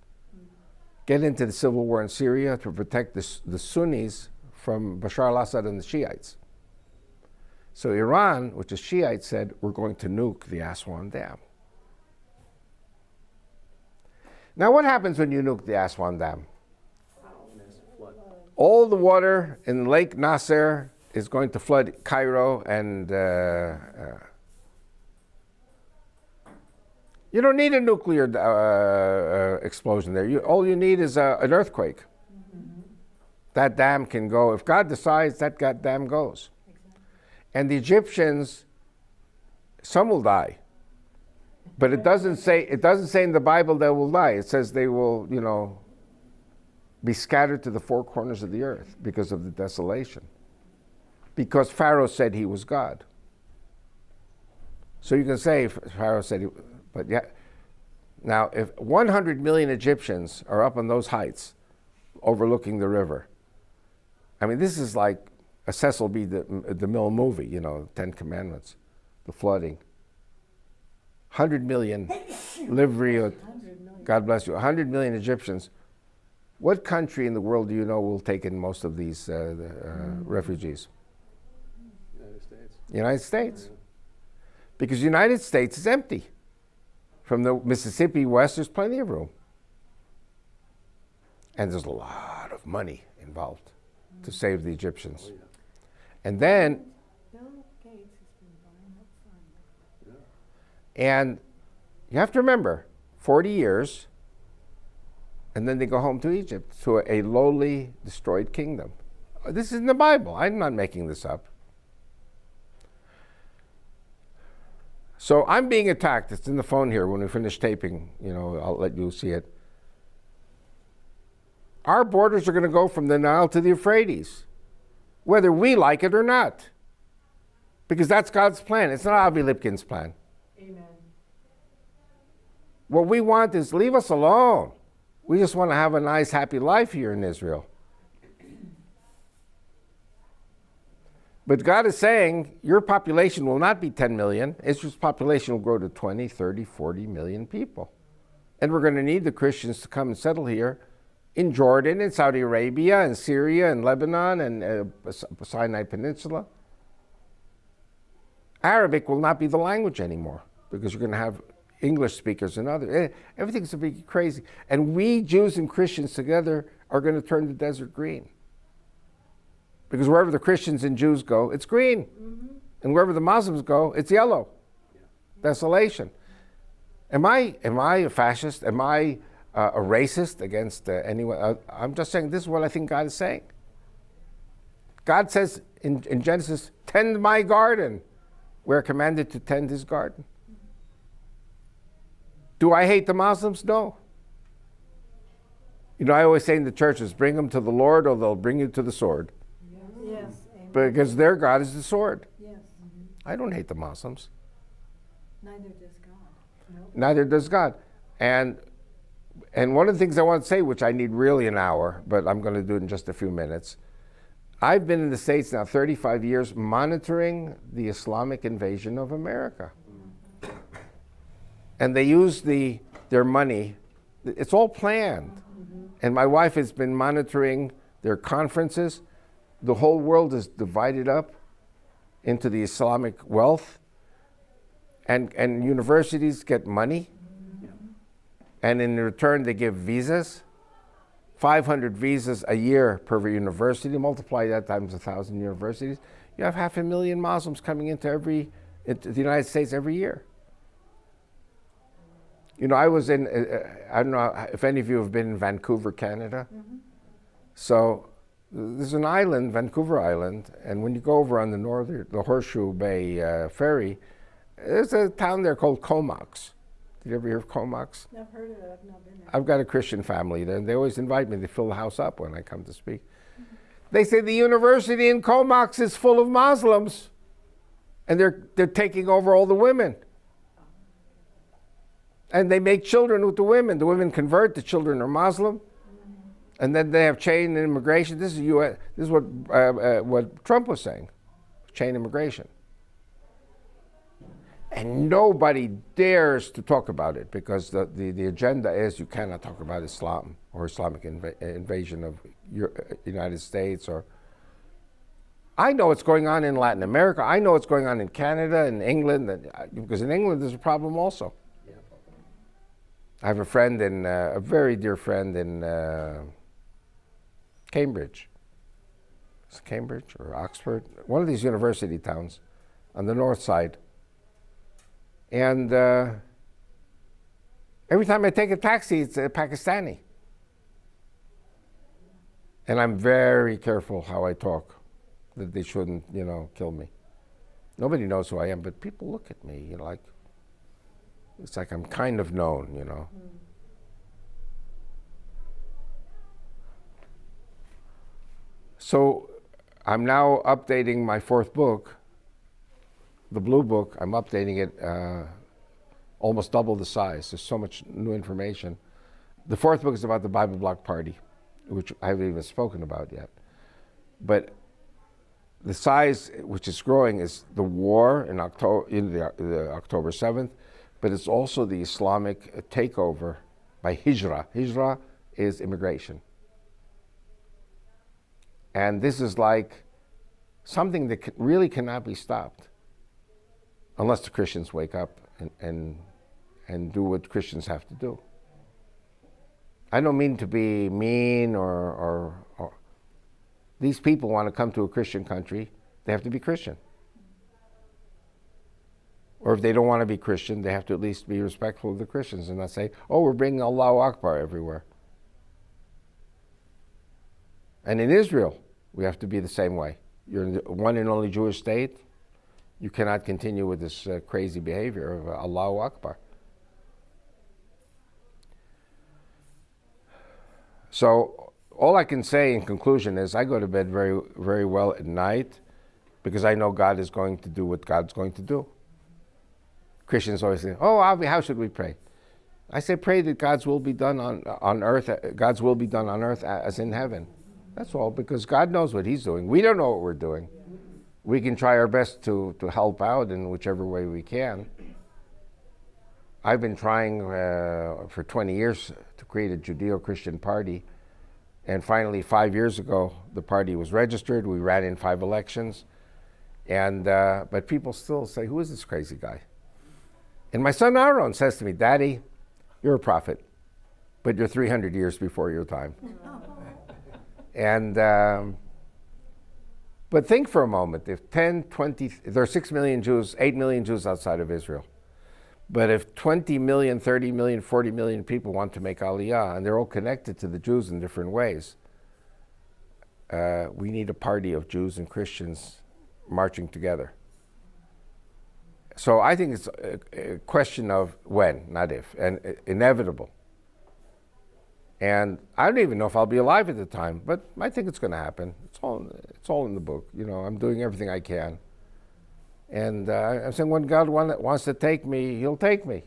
Speaker 3: get into the civil war in Syria to protect the Sunnis from Bashar al-Assad and the Shiites. So Iran, which is Shiite, said, we're going to nuke the Aswan Dam. Now what happens when you nuke the Aswan Dam? All the water in Lake Nasser is going to flood Cairo, and you don't need a nuclear explosion there. All you need is an earthquake. Mm-hmm. That dam can go. If God decides, that dam goes. Exactly. And the Egyptians, some will die, but it doesn't say in the Bible they will die. It says they will, be scattered to the four corners of the earth because of the desolation. Because Pharaoh said he was God. So you can say Pharaoh said but yeah. Now, if 100 million Egyptians are up on those heights overlooking the river, I mean, this is like a Cecil B. DeMille movie, Ten Commandments, the flooding. 100 million, live real, God bless you, 100 million Egyptians. What country in the world do you know will take in most of these refugees?
Speaker 5: United States.
Speaker 3: United States. Because the United States is empty. From the Mississippi west, there's plenty of room. And there's a lot of money involved to save the Egyptians. Oh, yeah. And then,
Speaker 6: Bill Gates has been buying up farmland.
Speaker 3: Yeah. And you have to remember, 40 years, and then they go home to Egypt, to a lowly, destroyed kingdom. This is in the Bible. I'm not making this up. So I'm being attacked. It's in the phone here. When we finish taping, I'll let you see it. Our borders are going to go from the Nile to the Euphrates, whether we like it or not. Because that's God's plan. It's not Avi Lipkin's plan.
Speaker 4: Amen.
Speaker 3: What we want is leave us alone. We just want to have a nice, happy life here in Israel. But God is saying your population will not be 10 million. Israel's population will grow to 20, 30, 40 million people. And we're going to need the Christians to come and settle here in Jordan, in Saudi Arabia, in Syria, in Lebanon, and Sinai Peninsula. Arabic will not be the language anymore because you're going to have English speakers and others. Everything's going to be crazy. And we Jews and Christians together are going to turn the desert green. Because wherever the Christians and Jews go, it's green. Mm-hmm. And wherever the Muslims go, it's yellow. Yeah. Desolation. Am I a fascist? Am I a racist against anyone? I'm just saying this is what I think God is saying. God says in Genesis, tend my garden. We're commanded to tend his garden. Do I hate the Muslims? No. You know, I always say in the churches, bring them to the Lord or they'll bring you to the sword.
Speaker 6: Yes.
Speaker 3: Because their God is the sword.
Speaker 6: Yes.
Speaker 3: I don't hate the Muslims.
Speaker 6: Neither does God. No.
Speaker 3: Neither does God. And one of the things I want to say, which I need really an hour, but I'm going to do it in just a few minutes. I've been in the States now 35 years monitoring the Islamic invasion of America. And they use their money. It's all planned. Mm-hmm. And my wife has been monitoring their conferences. The whole world is divided up into the Islamic wealth. And universities get money. Mm-hmm. And in return, they give visas. 500 visas a year per university. Multiply that times 1,000 universities. You have 500,000 Muslims coming into the United States every year. You know, I was in, I don't know if any of you have been in Vancouver, Canada. Mm-hmm. So there's an island, Vancouver Island, and when you go over on the Horseshoe Bay ferry, there's a town there called Comox. Did you ever hear of Comox?
Speaker 6: I've heard of it, I've not been there.
Speaker 3: I've got a Christian family there, and they always invite me to fill the house up when I come to speak. Mm-hmm. They say the university in Comox is full of Muslims, and they're taking over all the women. And they make children with the women. The women convert, the children are Muslim. Mm-hmm. And then they have chain immigration. This is what Trump was saying, chain immigration. And nobody dares to talk about it because the agenda is you cannot talk about Islam or Islamic invasion of United States. Or I know what's going on in Latin America. I know what's going on in Canada and England, because in England there's a problem also. Yeah. I have a friend a very dear friend in Cambridge. Is it Cambridge or Oxford? One of these university towns on the north side. And every time I take a taxi, it's a Pakistani. And I'm very careful how I talk, that they shouldn't, kill me. Nobody knows who I am, but people look at me, it's like I'm kind of known, Mm. So I'm now updating my fourth book. The blue book, I'm updating it almost double the size. There's so much new information. The fourth book is about the Bible Bloc Party, which I haven't even spoken about yet. But the size, which is growing, is the war in the October 7th, but it's also the Islamic takeover by Hijra. Hijra is immigration. And this is like something that really cannot be stopped. Unless the Christians wake up and do what Christians have to do. I don't mean to be mean or these people want to come to a Christian country, they have to be Christian. Or if they don't want to be Christian, they have to at least be respectful of the Christians and not say, oh, we're bringing Allahu Akbar everywhere. And in Israel, we have to be the same way. You're in the one and only Jewish state. You cannot continue with this crazy behavior of Allahu Akbar. So all I can say in conclusion is I go to bed very, very well at night because I know God is going to do what God's going to do. Christians always say, oh, Avi, how should we pray? I say pray that God's will be done on earth, God's will be done on earth as in heaven. That's all, because God knows what he's doing. We don't know what we're doing. We can try our best to help out in whichever way we can. I've been trying for 20 years to create a Judeo-Christian party And finally, 5 years ago, the party was registered. We ran in 5 elections. And, but people still say, who is this crazy guy? And my son Aaron says to me, Daddy, you're a prophet, but you're 300 years before your time. And, but think for a moment, if 10, 20, there are 6 million Jews, 8 million Jews outside of Israel. But if 20 million, 30 million, 40 million people want to make Aliyah, and they're all connected to the Jews in different ways, we need a party of Jews and Christians marching together. So I think it's a question of when, not if, and inevitable. And I don't even know if I'll be alive at the time, but I think it's going to happen. It's all in the book. You know, I'm doing everything I can. And I'm saying when God wants to take me, he'll take me.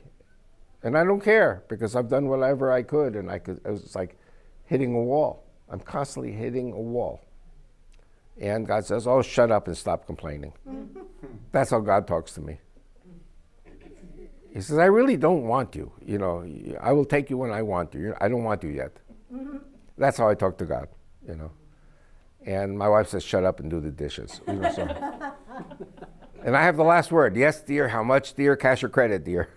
Speaker 3: And I don't care, because I've done whatever I could, and it was like hitting a wall. I'm constantly hitting a wall. And God says, oh, shut up and stop complaining. That's how God talks to me. He says, I really don't want you. You know, I will take you when I want you. I don't want you yet. That's how I talk to God, you know. And my wife says, shut up and do the dishes. You know, so. And I have the last word. Yes, dear. How much, dear? Cash or credit, dear?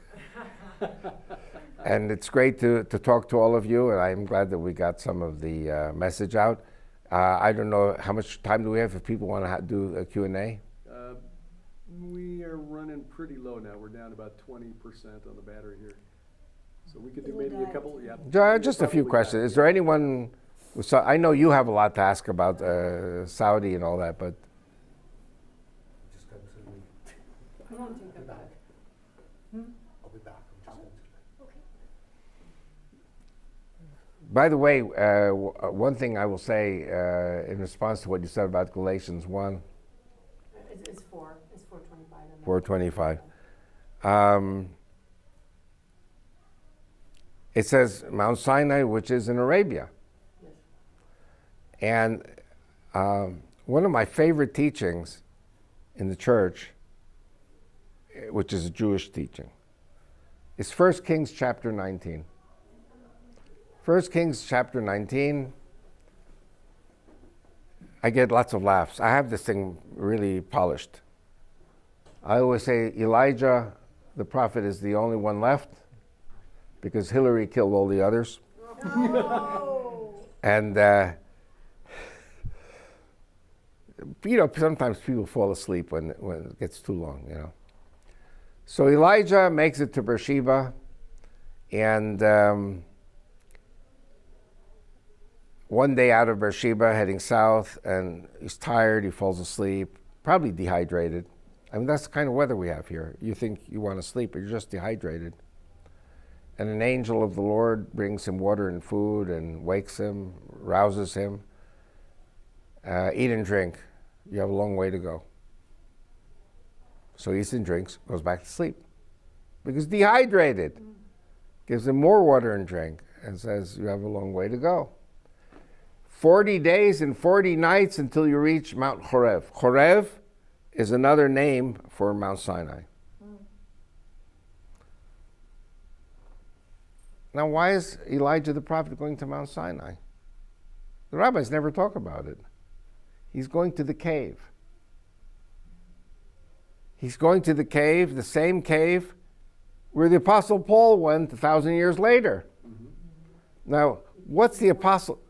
Speaker 3: And it's great to talk to all of you, and I'm glad that we got some of the message out. I don't know, how much time do we have if people want to do a Q&A?
Speaker 5: We are running pretty low now. We're down about 20% on the battery here. So we could do maybe a couple,
Speaker 3: Just a few questions. Is there anyone, I know you have a lot to ask about Saudi and all that, but.
Speaker 4: I won't take it back.
Speaker 7: I'll be back. I'm just going to. Okay.
Speaker 3: By the way, one thing I will say in response to what you said about Galatians 1.
Speaker 4: It's 4. It's 4:25.
Speaker 3: 4:25. It says Mount Sinai, which is in Arabia.
Speaker 4: Yes.
Speaker 3: And one of my favorite teachings in the church, which is a Jewish teaching, is 1 Kings chapter 19. 1 Kings chapter 19, I get lots of laughs. I have this thing really polished. I always say Elijah, the prophet, is the only one left because Hillary killed all the others.
Speaker 6: Oh.
Speaker 3: And, you know, sometimes people fall asleep when it gets too long, you know. So Elijah makes it to Beersheba, and one day out of Beersheba, heading south, and he's tired, he falls asleep, probably dehydrated. I mean, that's the kind of weather we have here. You think you want to sleep, but you're just dehydrated. And an angel of the Lord brings him water and food and wakes him, rouses him. Eat and drink. You have a long way to go. So he eats and drinks, goes back to sleep. Because dehydrated. Gives him more water and drink and says, you have a long way to go. 40 days and 40 nights until you reach Mount Horeb. Horeb is another name for Mount Sinai. Now, why is Elijah the prophet going to Mount Sinai? The rabbis never talk about it. He's going to the cave. He's going to the cave, the same cave where the Apostle Paul went 1,000 years later. Now, what's the Apostle?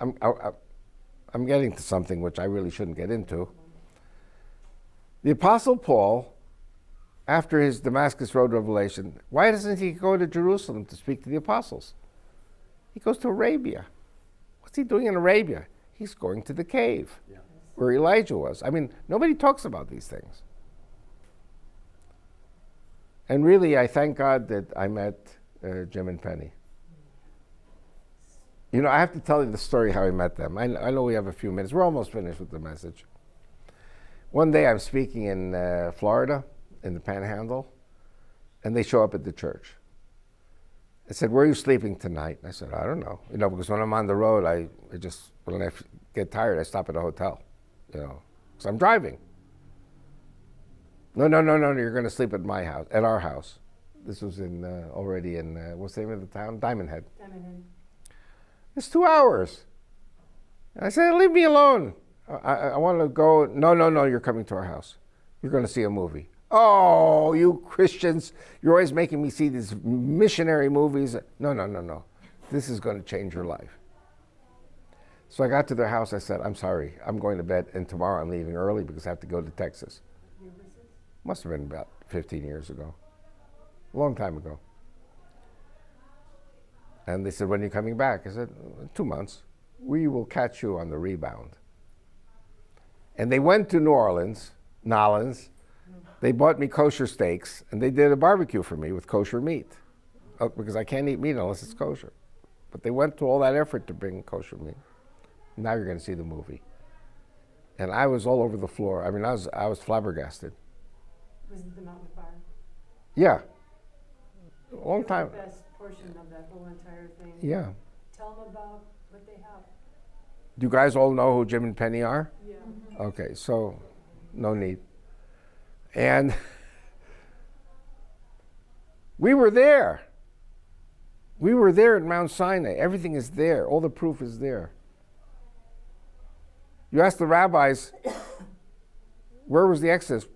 Speaker 3: I'm getting to something which I really shouldn't get into. The Apostle Paul, after his Damascus Road revelation, why doesn't he go to Jerusalem to speak to the apostles? He goes to Arabia. What's he doing in Arabia? He's going to the cave where Elijah was. I mean, nobody talks about these things. And really, I thank God that I met Jim and Penny. You know, I have to tell you the story how I met them. I know we have a few minutes. We're almost finished with the message. One day I'm speaking in Florida, in the Panhandle, and they show up at the church. I said, where are you sleeping tonight? And I said, I don't know. You know, because when I'm on the road, I just, when I get tired, I stop at a hotel, you know, because I'm driving. No, you're going to sleep at my house, at our house. This was in already in, what's the name of the town? Diamond Head.
Speaker 4: Diamond Head.
Speaker 3: It's 2 hours. I said, leave me alone. I want to go. No, you're coming to our house. You're going to see a movie. Oh, you Christians, you're always making me see these missionary movies. No. This is going to change your life. So I got to their house. I said, I'm sorry. I'm going to bed, and tomorrow I'm leaving early because I have to go to Texas. Must have been about 15 years ago. A long time ago. And they said, when are you coming back? I said, 2 months. We will catch you on the rebound. And they went to Nolans. They bought me kosher steaks, and they did a barbecue for me with kosher meat. Because I can't eat meat unless it's kosher. But they went to all that effort to bring kosher meat. Now you're going to see the movie. And I was all over the floor. I mean, I was flabbergasted.
Speaker 4: Was it the Mountain of Fire?
Speaker 3: Yeah. A long time.
Speaker 4: The best portion of that whole entire thing.
Speaker 3: Yeah.
Speaker 4: Tell them about what they have.
Speaker 3: Do you guys all know who Jim and Penny are?
Speaker 4: Yeah.
Speaker 3: Okay, so no need. And we were there. We were there at Mount Sinai. Everything is there. All the proof is there. You ask the rabbis, where was the Exodus?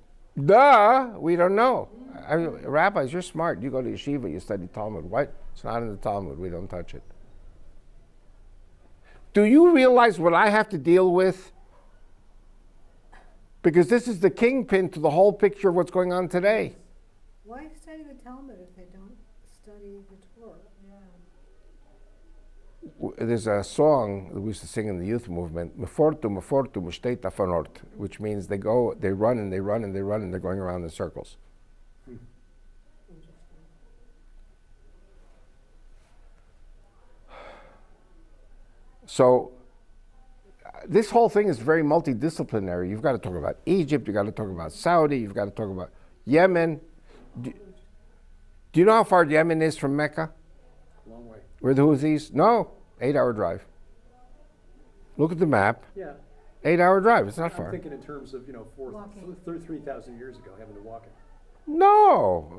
Speaker 3: Duh, we don't know. Rabbis, you're smart. You go to yeshiva, you study Talmud. What? It's not in the Talmud. We don't touch it. Do you realize what I have to deal with? Because this is the kingpin to the whole picture of what's going on today.
Speaker 6: Why study the Talmud if they don't study the Torah?
Speaker 3: There's a song that we used to sing in the youth movement, Mefortu, Mushtei Tafanort, which means they run, and they're going around in circles. So this whole thing is very multidisciplinary. You've got to talk about Egypt, you've got to talk about Saudi, you've got to talk about Yemen. Do you know how far Yemen is from Mecca?
Speaker 5: Long way.
Speaker 3: Where the Houthis? No, 8-hour drive. Look at the map.
Speaker 5: Yeah.
Speaker 3: 8-hour drive, it's not
Speaker 5: I'm
Speaker 3: far.
Speaker 5: thinking in terms of, 3,000 years ago, having to walk it.
Speaker 3: No,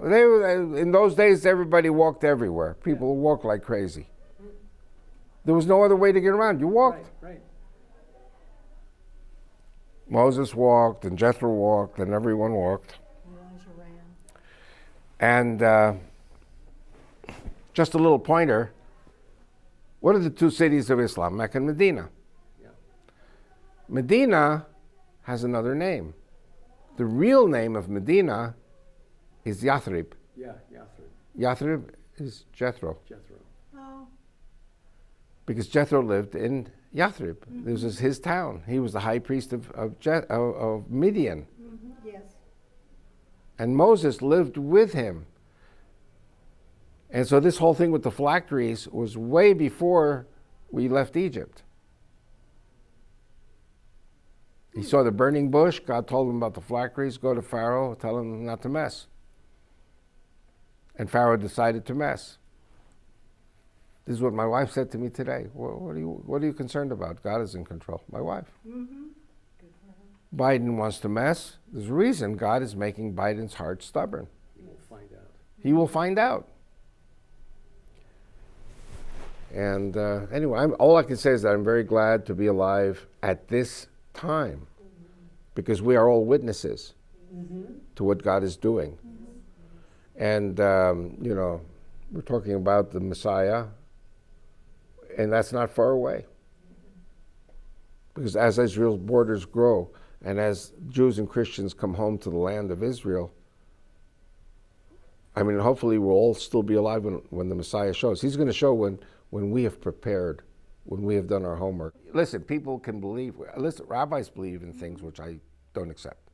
Speaker 3: in those days everybody walked everywhere. People walked like crazy. There was no other way to get around. You walked.
Speaker 5: Right.
Speaker 3: Moses walked, and Jethro walked, and everyone walked.
Speaker 6: Elijah ran.
Speaker 3: And just a little pointer. What are the two cities of Islam? Mecca and Medina.
Speaker 5: Yeah.
Speaker 3: Medina has another name. The real name of Medina is Yathrib.
Speaker 5: Yeah, Yathrib.
Speaker 3: Yathrib is Jethro.
Speaker 5: Jethro.
Speaker 6: Oh,
Speaker 3: Because Jethro lived in Yathrib. This was his town. He was the high priest of Midian.
Speaker 6: yes.
Speaker 3: And Moses lived with him. And so this whole thing with the phylacteries was way before we left Egypt. He saw the burning bush. God told him about the phylacteries. Go to Pharaoh, tell him not to mess. And Pharaoh decided to mess. This is what my wife said to me today. What are you concerned about? God is in control. My wife. Biden wants to mess. There's a reason God is making Biden's heart stubborn.
Speaker 5: He will find out.
Speaker 3: He will find out. And anyway, all I can say is that I'm very glad to be alive at this time, because we are all witnesses to what God is doing. And, we're talking about the Messiah, and that's not far away. Because as Israel's borders grow, and as Jews and Christians come home to the land of Israel, I mean, hopefully we'll all still be alive when the Messiah shows. He's going to show when we have prepared, when we have done our homework. Listen, people can believe, rabbis believe in things which I don't accept.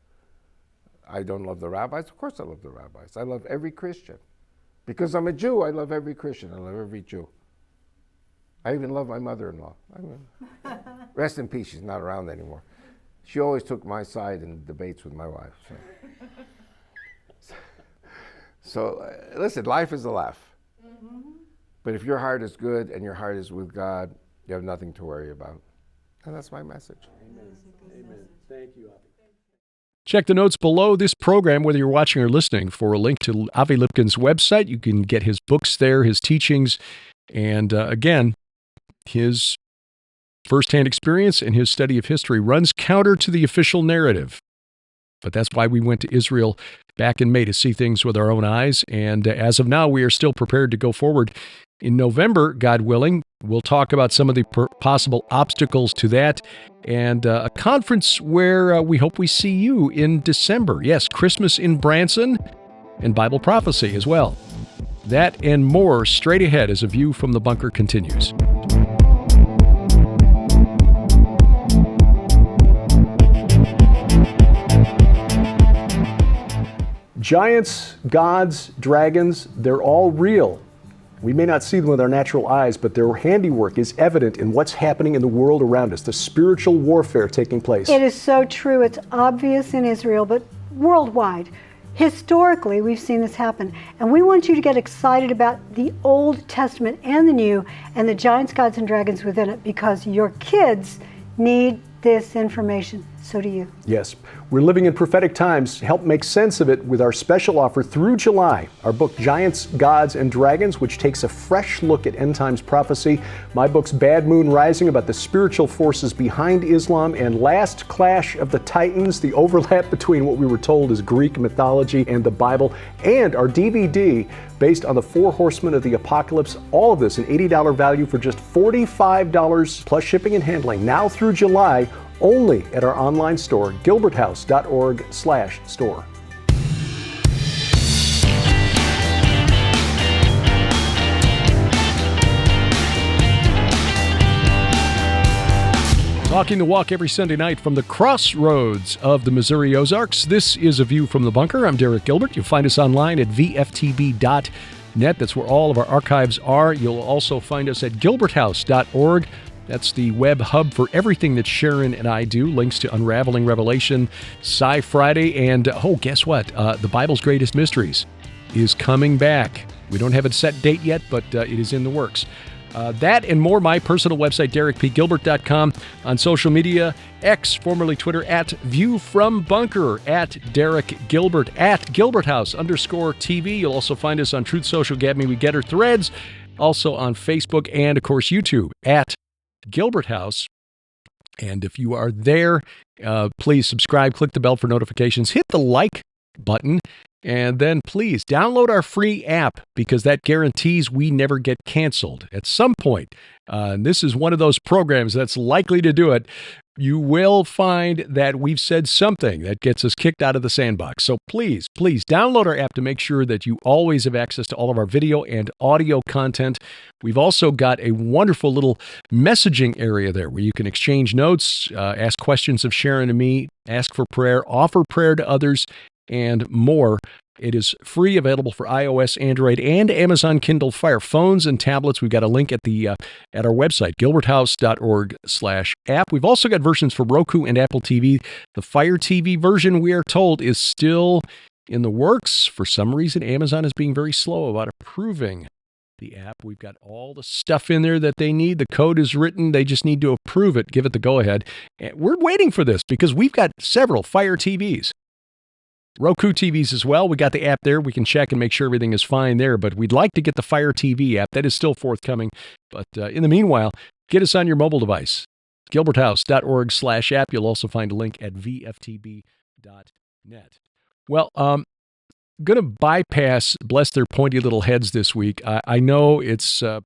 Speaker 3: I don't love the rabbis. Of course I love the rabbis. I love every Christian. Because I'm a Jew, I love every Christian. I love every Jew. I even love my mother-in-law. Rest in peace, she's not around anymore. She always took my side in debates with my wife. So listen, life is a laugh. But if your heart is good and your heart is with God, you have nothing to worry about. And that's my message.
Speaker 5: Amen. Thank you, Avi.
Speaker 2: Check the notes below this program, whether you're watching or listening, for a link to Avi Lipkin's website. You can get his books there, his teachings, and again, his firsthand experience and his study of history runs counter to the official narrative. But that's why we went to Israel back in May to see things with our own eyes. And as of now, we are still prepared to go forward. In November, God willing, we'll talk about some of the possible obstacles to that and a conference where we hope we see you in December. Yes, Christmas in Branson and Bible prophecy as well. That and more straight ahead as A View from the Bunker continues.
Speaker 5: Giants, gods, dragons, they're all real. We may not see them with our natural eyes, but their handiwork is evident in what's happening in the world around us, the spiritual warfare taking place.
Speaker 8: It is so true. It's obvious in Israel, but worldwide. Historically, we've seen this happen. And we want you to get excited about the Old Testament and the New and the giants, gods, and dragons within it, because your kids need this information. So do you.
Speaker 5: Yes. We're living in prophetic times. Help make sense of it with our special offer through July. Our book, Giants, Gods, and Dragons, which takes a fresh look at end times prophecy. My book's Bad Moon Rising, about the spiritual forces behind Islam. And Last Clash of the Titans, the overlap between what we were told is Greek mythology and the Bible. And our DVD, based on the 4 horsemen of the apocalypse. All of this, an $80 value for just $45 plus shipping and handling. Now through July, only at our online store, gilberthouse.org/store.
Speaker 2: Walking the walk every Sunday night from the crossroads of the Missouri Ozarks. This is A View from the Bunker. I'm Derek Gilbert. You'll find us online at VFTB.net. That's where all of our archives are. You'll also find us at gilberthouse.org. That's the web hub for everything that Sharon and I do. Links to Unraveling Revelation, Sci Friday, and guess what? The Bible's Greatest Mysteries is coming back. We don't have a set date yet, but it is in the works. That and more, my personal website, DerekPGilbert.com. On social media, X, formerly Twitter, at ViewFromBunker, at Derek Gilbert, at GilbertHouse_TV. You'll also find us on Truth Social, Gab Me We Getter, Threads, also on Facebook, and, of course, YouTube, at Gilbert House. And if you are there, please subscribe, click the bell for notifications, hit the like button, and then please download our free app, because that guarantees we never get canceled at some point. And this is one of those programs that's likely to do it. You will find that we've said something that gets us kicked out of the sandbox. So please download our app to make sure that you always have access to all of our video and audio content. We've also got a wonderful little messaging area there where you can exchange notes, ask questions of Sharon and me, ask for prayer, offer prayer to others, and more. It is free, available for iOS, Android, and Amazon Kindle Fire phones and tablets. We've got a link at our website, gilberthouse.org/app. We've also got versions for Roku and Apple TV. The Fire TV version, we are told, is still in the works. For some reason, Amazon is being very slow about approving the app. We've got all the stuff in there that they need. The code is written. They just need to approve it, give it the go-ahead. And we're waiting for this because we've got several Fire TVs. Roku TVs as well. We got the app there. We can check and make sure everything is fine there, but we'd like to get the Fire TV app. That is still forthcoming. But in the meanwhile, get us on your mobile device. gilberthouse.org/app. You'll also find a link at VFTB.net. Well, going to bypass, bless their pointy little heads this week. I know it's a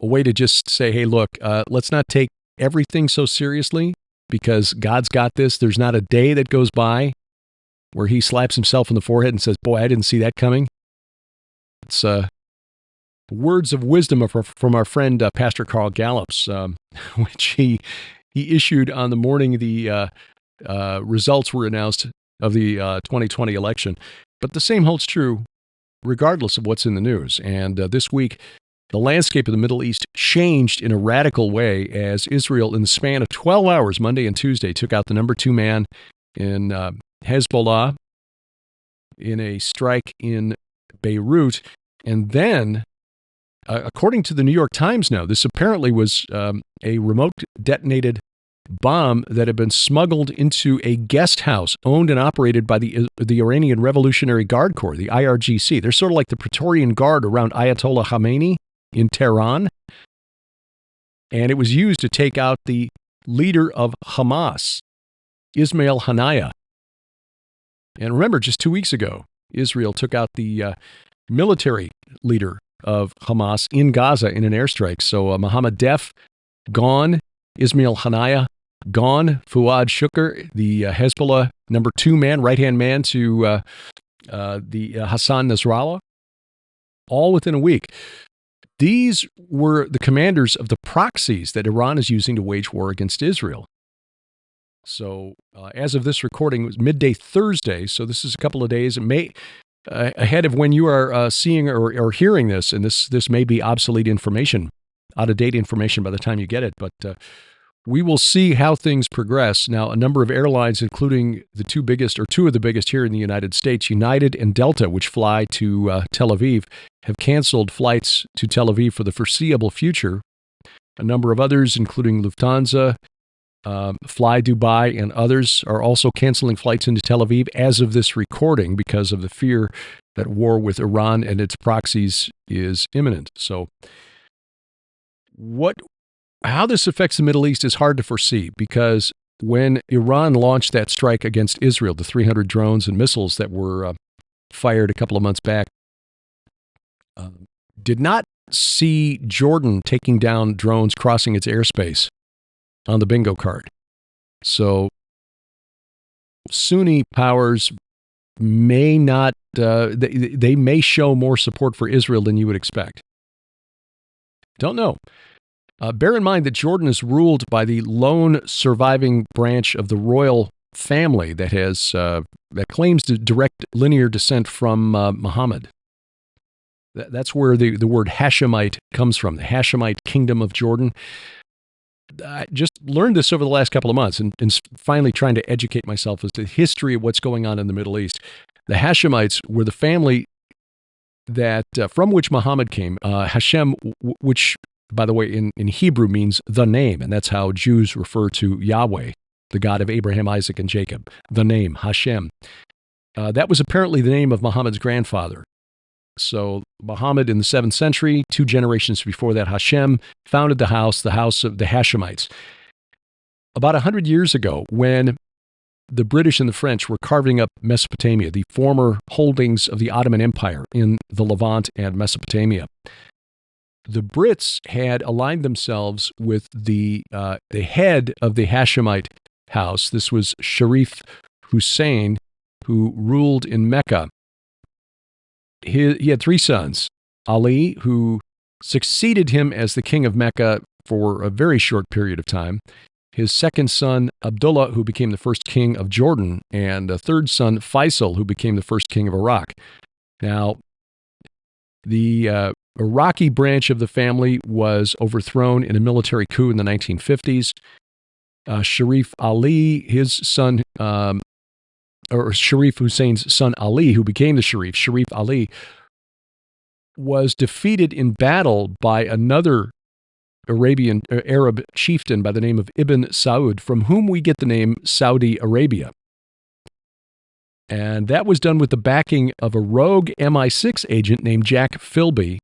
Speaker 2: way to just say, hey, look, let's not take everything so seriously, because God's got this. There's not a day that goes by where he slaps himself on the forehead and says, boy, I didn't see that coming. It's words of wisdom from our friend Pastor Carl Gallups, which he issued on the morning the results were announced of the 2020 election. But the same holds true regardless of what's in the news. And this week, the landscape of the Middle East changed in a radical way as Israel, in the span of 12 hours, Monday and Tuesday, took out the number 2 man in Hezbollah in a strike in Beirut. And then, according to the New York Times now, this apparently was a remote detonated bomb that had been smuggled into a guest house owned and operated by the Iranian Revolutionary Guard Corps, the IRGC. They're sort of like the Praetorian Guard around Ayatollah Khamenei in Tehran. and it was used to take out the leader of Hamas, Ismail Haniyeh. And remember, just 2 weeks ago, Israel took out the military leader of Hamas in Gaza in an airstrike. So Mohammed Def, gone. Ismail Haniyeh, gone. Fuad Shukr, the Hezbollah number 2 man, right-hand man to the Hassan Nasrallah, all within a week. These were the commanders of the proxies that Iran is using to wage war against Israel. So as of this recording, it was midday Thursday, so this is a couple of days ahead of when you are seeing or hearing this, and this may be obsolete information, out-of-date information by the time you get it, but we will see how things progress. Now, a number of airlines, including the two of the biggest here in the United States, United and Delta, which fly to Tel Aviv, have canceled flights to Tel Aviv for the foreseeable future. A number of others, including Lufthansa, Fly Dubai, and others, are also canceling flights into Tel Aviv as of this recording because of the fear that war with Iran and its proxies is imminent. So how this affects the Middle East is hard to foresee, because when Iran launched that strike against Israel, the 300 drones and missiles that were fired a couple of months back, did not see Jordan taking down drones crossing its airspace on the bingo card. So Sunni powers may not, they may show more support for Israel than you would expect. Don't know. Bear in mind that Jordan is ruled by the lone surviving branch of the royal family that claims the direct linear descent from Muhammad. That's where the word Hashemite comes from, the Hashemite kingdom of Jordan. I just learned this over the last couple of months and finally trying to educate myself as to the history of what's going on in the Middle East. The Hashemites were the family that from which Muhammad came. Hashem, which, by the way, in Hebrew means the name, and that's how Jews refer to Yahweh, the God of Abraham, Isaac, and Jacob, the name, Hashem. That was apparently the name of Muhammad's grandfather. So Muhammad in the 7th century, 2 generations before that, Hashem founded the house of the Hashemites. About 100 years ago, when the British and the French were carving up Mesopotamia, the former holdings of the Ottoman Empire in the Levant and Mesopotamia, the Brits had aligned themselves with the head of the Hashemite house. This was Sharif Hussein, who ruled in Mecca. He had 3 sons. Ali, who succeeded him as the king of Mecca for a very short period of time. His second son, Abdullah, who became the first king of Jordan. And a third son, Faisal, who became the first king of Iraq. Now, the Iraqi branch of the family was overthrown in a military coup in the 1950s. Sharif Ali, his son, or Sharif Hussein's son Ali, who became the Sharif Ali, was defeated in battle by another Arab chieftain by the name of Ibn Saud, from whom we get the name Saudi Arabia. And that was done with the backing of a rogue MI6 agent named Jack Philby,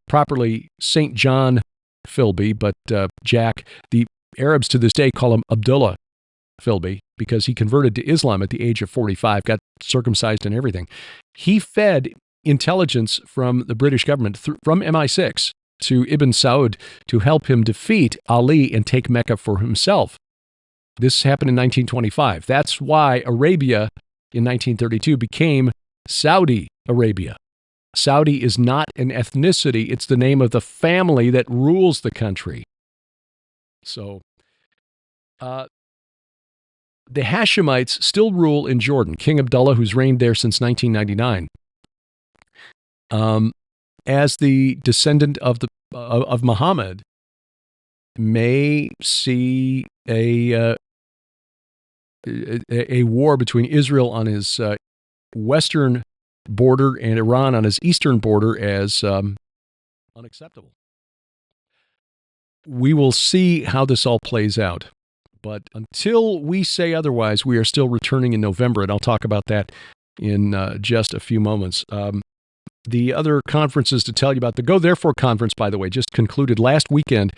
Speaker 2: properly St. John Philby, but Jack, the Arabs to this day call him Abdullah Philby, because he converted to Islam at the age of 45, got circumcised and everything. He fed intelligence from the British government, from MI6, to Ibn Saud to help him defeat Ali and take Mecca for himself. This happened in 1925. That's why Arabia in 1932 became Saudi Arabia. Saudi is not an ethnicity, it's the name of the family that rules the country. So, the Hashemites still rule in Jordan. King Abdullah, who's reigned there since 1999, as the descendant of Muhammad, may see a war between Israel on his western border and Iran on his eastern border as unacceptable. We will see how this all plays out. But until we say otherwise, we are still returning in November, and I'll talk about that in just a few moments. The other conferences to tell you about, the Go Therefore conference, by the way, just concluded last weekend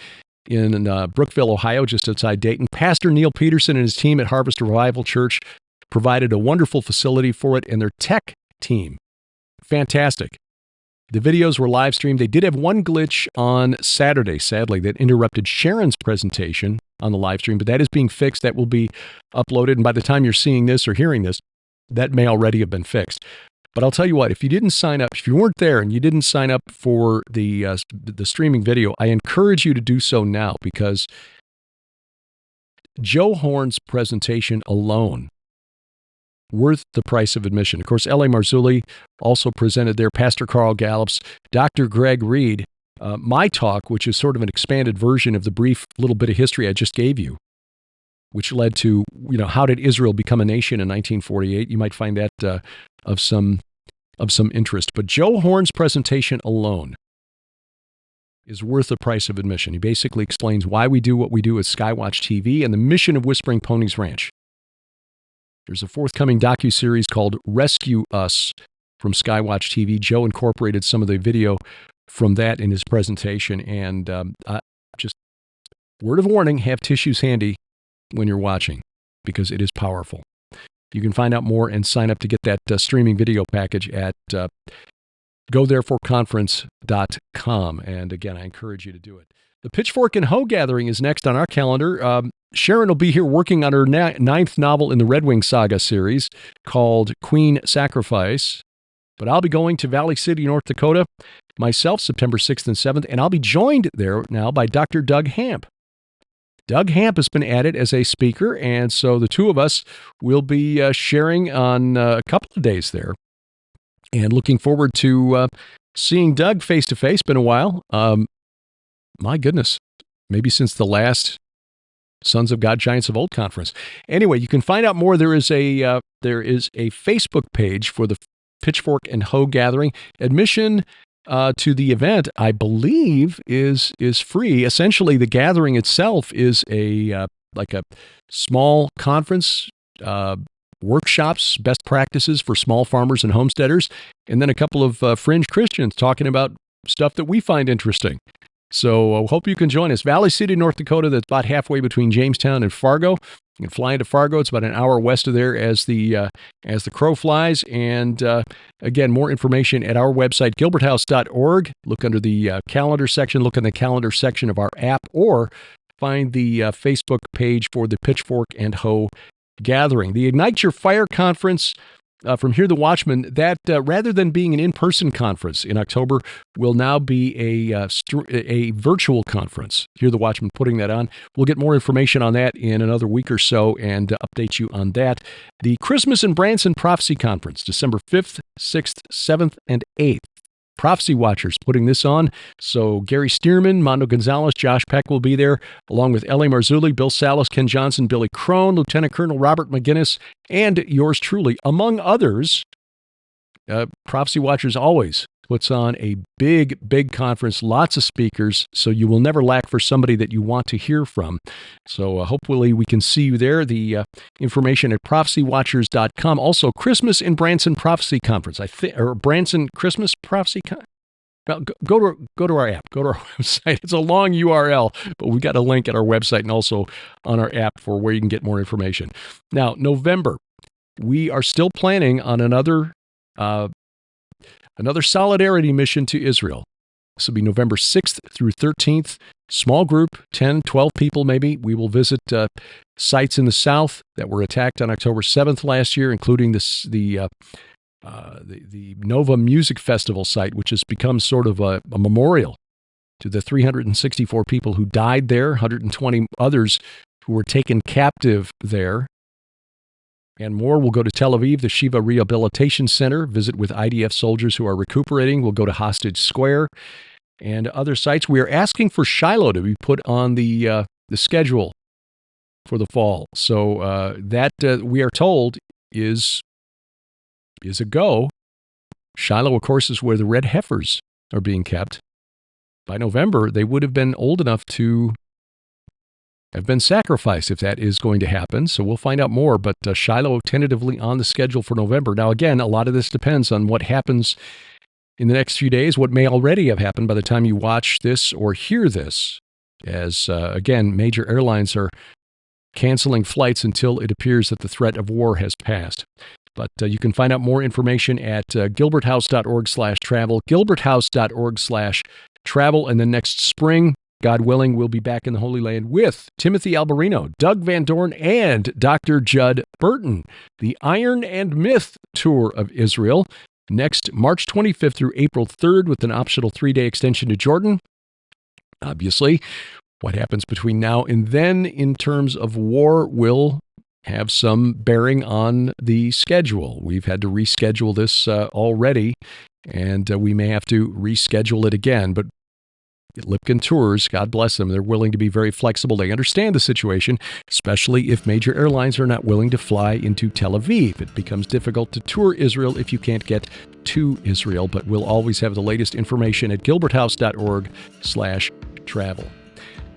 Speaker 2: in Brookville, Ohio, just outside Dayton. Pastor Neil Peterson and his team at Harvest Revival Church provided a wonderful facility for it, and their tech team, fantastic. The videos were live streamed. They did have one glitch on Saturday, sadly, that interrupted Sharon's presentation on the live stream, but that is being fixed. That will be uploaded, and by the time you're seeing this or hearing this, that may already have been fixed. But I'll tell you what, if you didn't sign up, if you weren't there and you didn't sign up for the streaming video, I encourage you to do so now, because Joe Horn's presentation alone, worth the price of admission. Of course, L.A. Marzulli also presented there, Pastor Carl Gallups, Dr. Greg Reed, my talk, which is sort of an expanded version of the brief little bit of history I just gave you, which led to, how did Israel become a nation in 1948? You might find that of some interest. But Joe Horn's presentation alone is worth the price of admission. He basically explains why we do what we do at Skywatch TV and the mission of Whispering Ponies Ranch. There's a forthcoming docuseries called Rescue Us from Skywatch TV. Joe incorporated some of the video from that in his presentation. And just word of warning, have tissues handy when you're watching, because it is powerful. You can find out more and sign up to get that streaming video package at gothereforeconference.com. And again, I encourage you to do it. The Pitchfork and Hoe Gathering is next on our calendar. Sharon will be here working on her ninth novel in the Red Wing Saga series called Queen Sacrifice. But I'll be going to Valley City, North Dakota, myself, September 6th and 7th, and I'll be joined there now by Dr. Doug Hamp. Doug Hamp has been added as a speaker, and so the two of us will be sharing on a couple of days there. And looking forward to seeing Doug face-to-face. Been a while. My goodness, maybe since the last Sons of God Giants of Old conference. Anyway, you can find out more. There is a Facebook page for the Pitchfork and Hoe Gathering. Admission to the event, I believe, is free. Essentially, the gathering itself is like a small conference, workshops, best practices for small farmers and homesteaders, and then a couple of fringe Christians talking about stuff that we find interesting. So I hope you can join us. Valley City, North Dakota, that's about halfway between Jamestown and Fargo. You can fly into Fargo. It's about an hour west of there as the crow flies. And again, more information at our website, gilberthouse.org. Look under the calendar section. Look in the calendar section of our app, or find the Facebook page for the Pitchfork and Hoe Gathering. The Ignite Your Fire Conference from Hear the Watchman, that rather than being an in-person conference in October, will now be a virtual conference. Hear the Watchman putting that on. We'll get more information on that in another week or so and update you on that. The Christmas in Branson Prophecy Conference, December 5th, 6th, 7th, and 8th. Prophecy Watchers putting this on. So Gary Stearman, Mondo Gonzalez, Josh Peck will be there, along with L.A. Marzulli, Bill Salas, Ken Johnson, Billy Crone, Lieutenant Colonel Robert McGinnis, and yours truly, among others. Prophecy Watchers always puts on a big conference, lots of speakers, so you will never lack for somebody that you want to hear from. So hopefully we can see you there. The information at prophecywatchers.com. Also, Christmas in Branson Prophecy Conference, or Branson Christmas Prophecy Conference. Now, go to our app, go to our website. It's a long URL, but we got a link at our website and also on our app for where you can get more information. Now, November, we are still planning on another solidarity mission to Israel. This will be November 6th through 13th. Small group, 10, 12 people maybe. We will visit sites in the south that were attacked on October 7th last year, including the Nova Music Festival site, which has become sort of a memorial to the 364 people who died there, 120 others who were taken captive there. And more. We'll go to Tel Aviv, the Shiva Rehabilitation Center, visit with IDF soldiers who are recuperating. We'll go to Hostage Square and other sites. We are asking for Shiloh to be put on the schedule for the fall. So that we are told is a go. Shiloh, of course, is where the red heifers are being kept. By November, they would have been old enough to have been sacrificed if that is going to happen. So we'll find out more, but Shiloh tentatively on the schedule for November. Now, again, a lot of this depends on what happens in the next few days, what may already have happened by the time you watch this or hear this. as, again, major airlines are canceling flights until it appears that the threat of war has passed. But you can find out more information at gilberthouse.org/travel, gilberthouse.org/travel, and then next spring, God willing, we'll be back in the Holy Land with Timothy Alberino, Doug Van Dorn, and Dr. Judd Burton. The Iron and Myth Tour of Israel, next March 25th through April 3rd, with an optional 3-day extension to Jordan. Obviously, what happens between now and then in terms of war will have some bearing on the schedule. We've had to reschedule this already, and we may have to reschedule it again. But Lipkin Tours, God bless them, they're willing to be very flexible. They understand the situation, especially if major airlines are not willing to fly into Tel Aviv. It becomes difficult to tour Israel if you can't get to Israel, but we'll always have the latest information at gilberthouse.org/travel.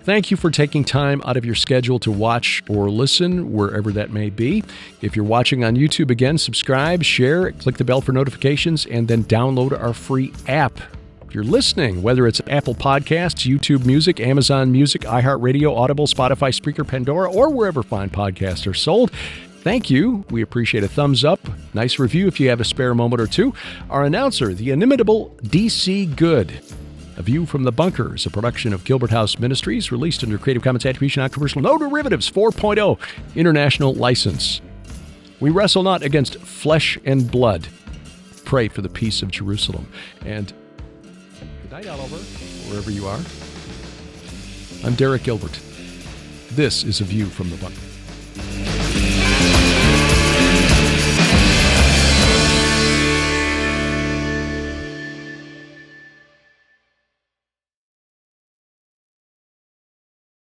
Speaker 2: Thank you for taking time out of your schedule to watch or listen, wherever that may be. If you're watching on YouTube, again, subscribe, share, click the bell for notifications, and then download our free app. If you're listening, whether it's Apple Podcasts, YouTube Music, Amazon Music, iHeartRadio, Audible, Spotify, Spreaker, Pandora, or wherever fine podcasts are sold, thank you. We appreciate a thumbs up, nice review if you have a spare moment or two. Our announcer, the inimitable D.C. Good. A View from the Bunker is a production of Gilbert House Ministries, released under Creative Commons Attribution Non-Commercial No Derivatives 4.0 International License. We wrestle not against flesh and blood. Pray for the peace of Jerusalem. And good night, Oliver, wherever you are. I'm Derek Gilbert. This is A View from the Bunker.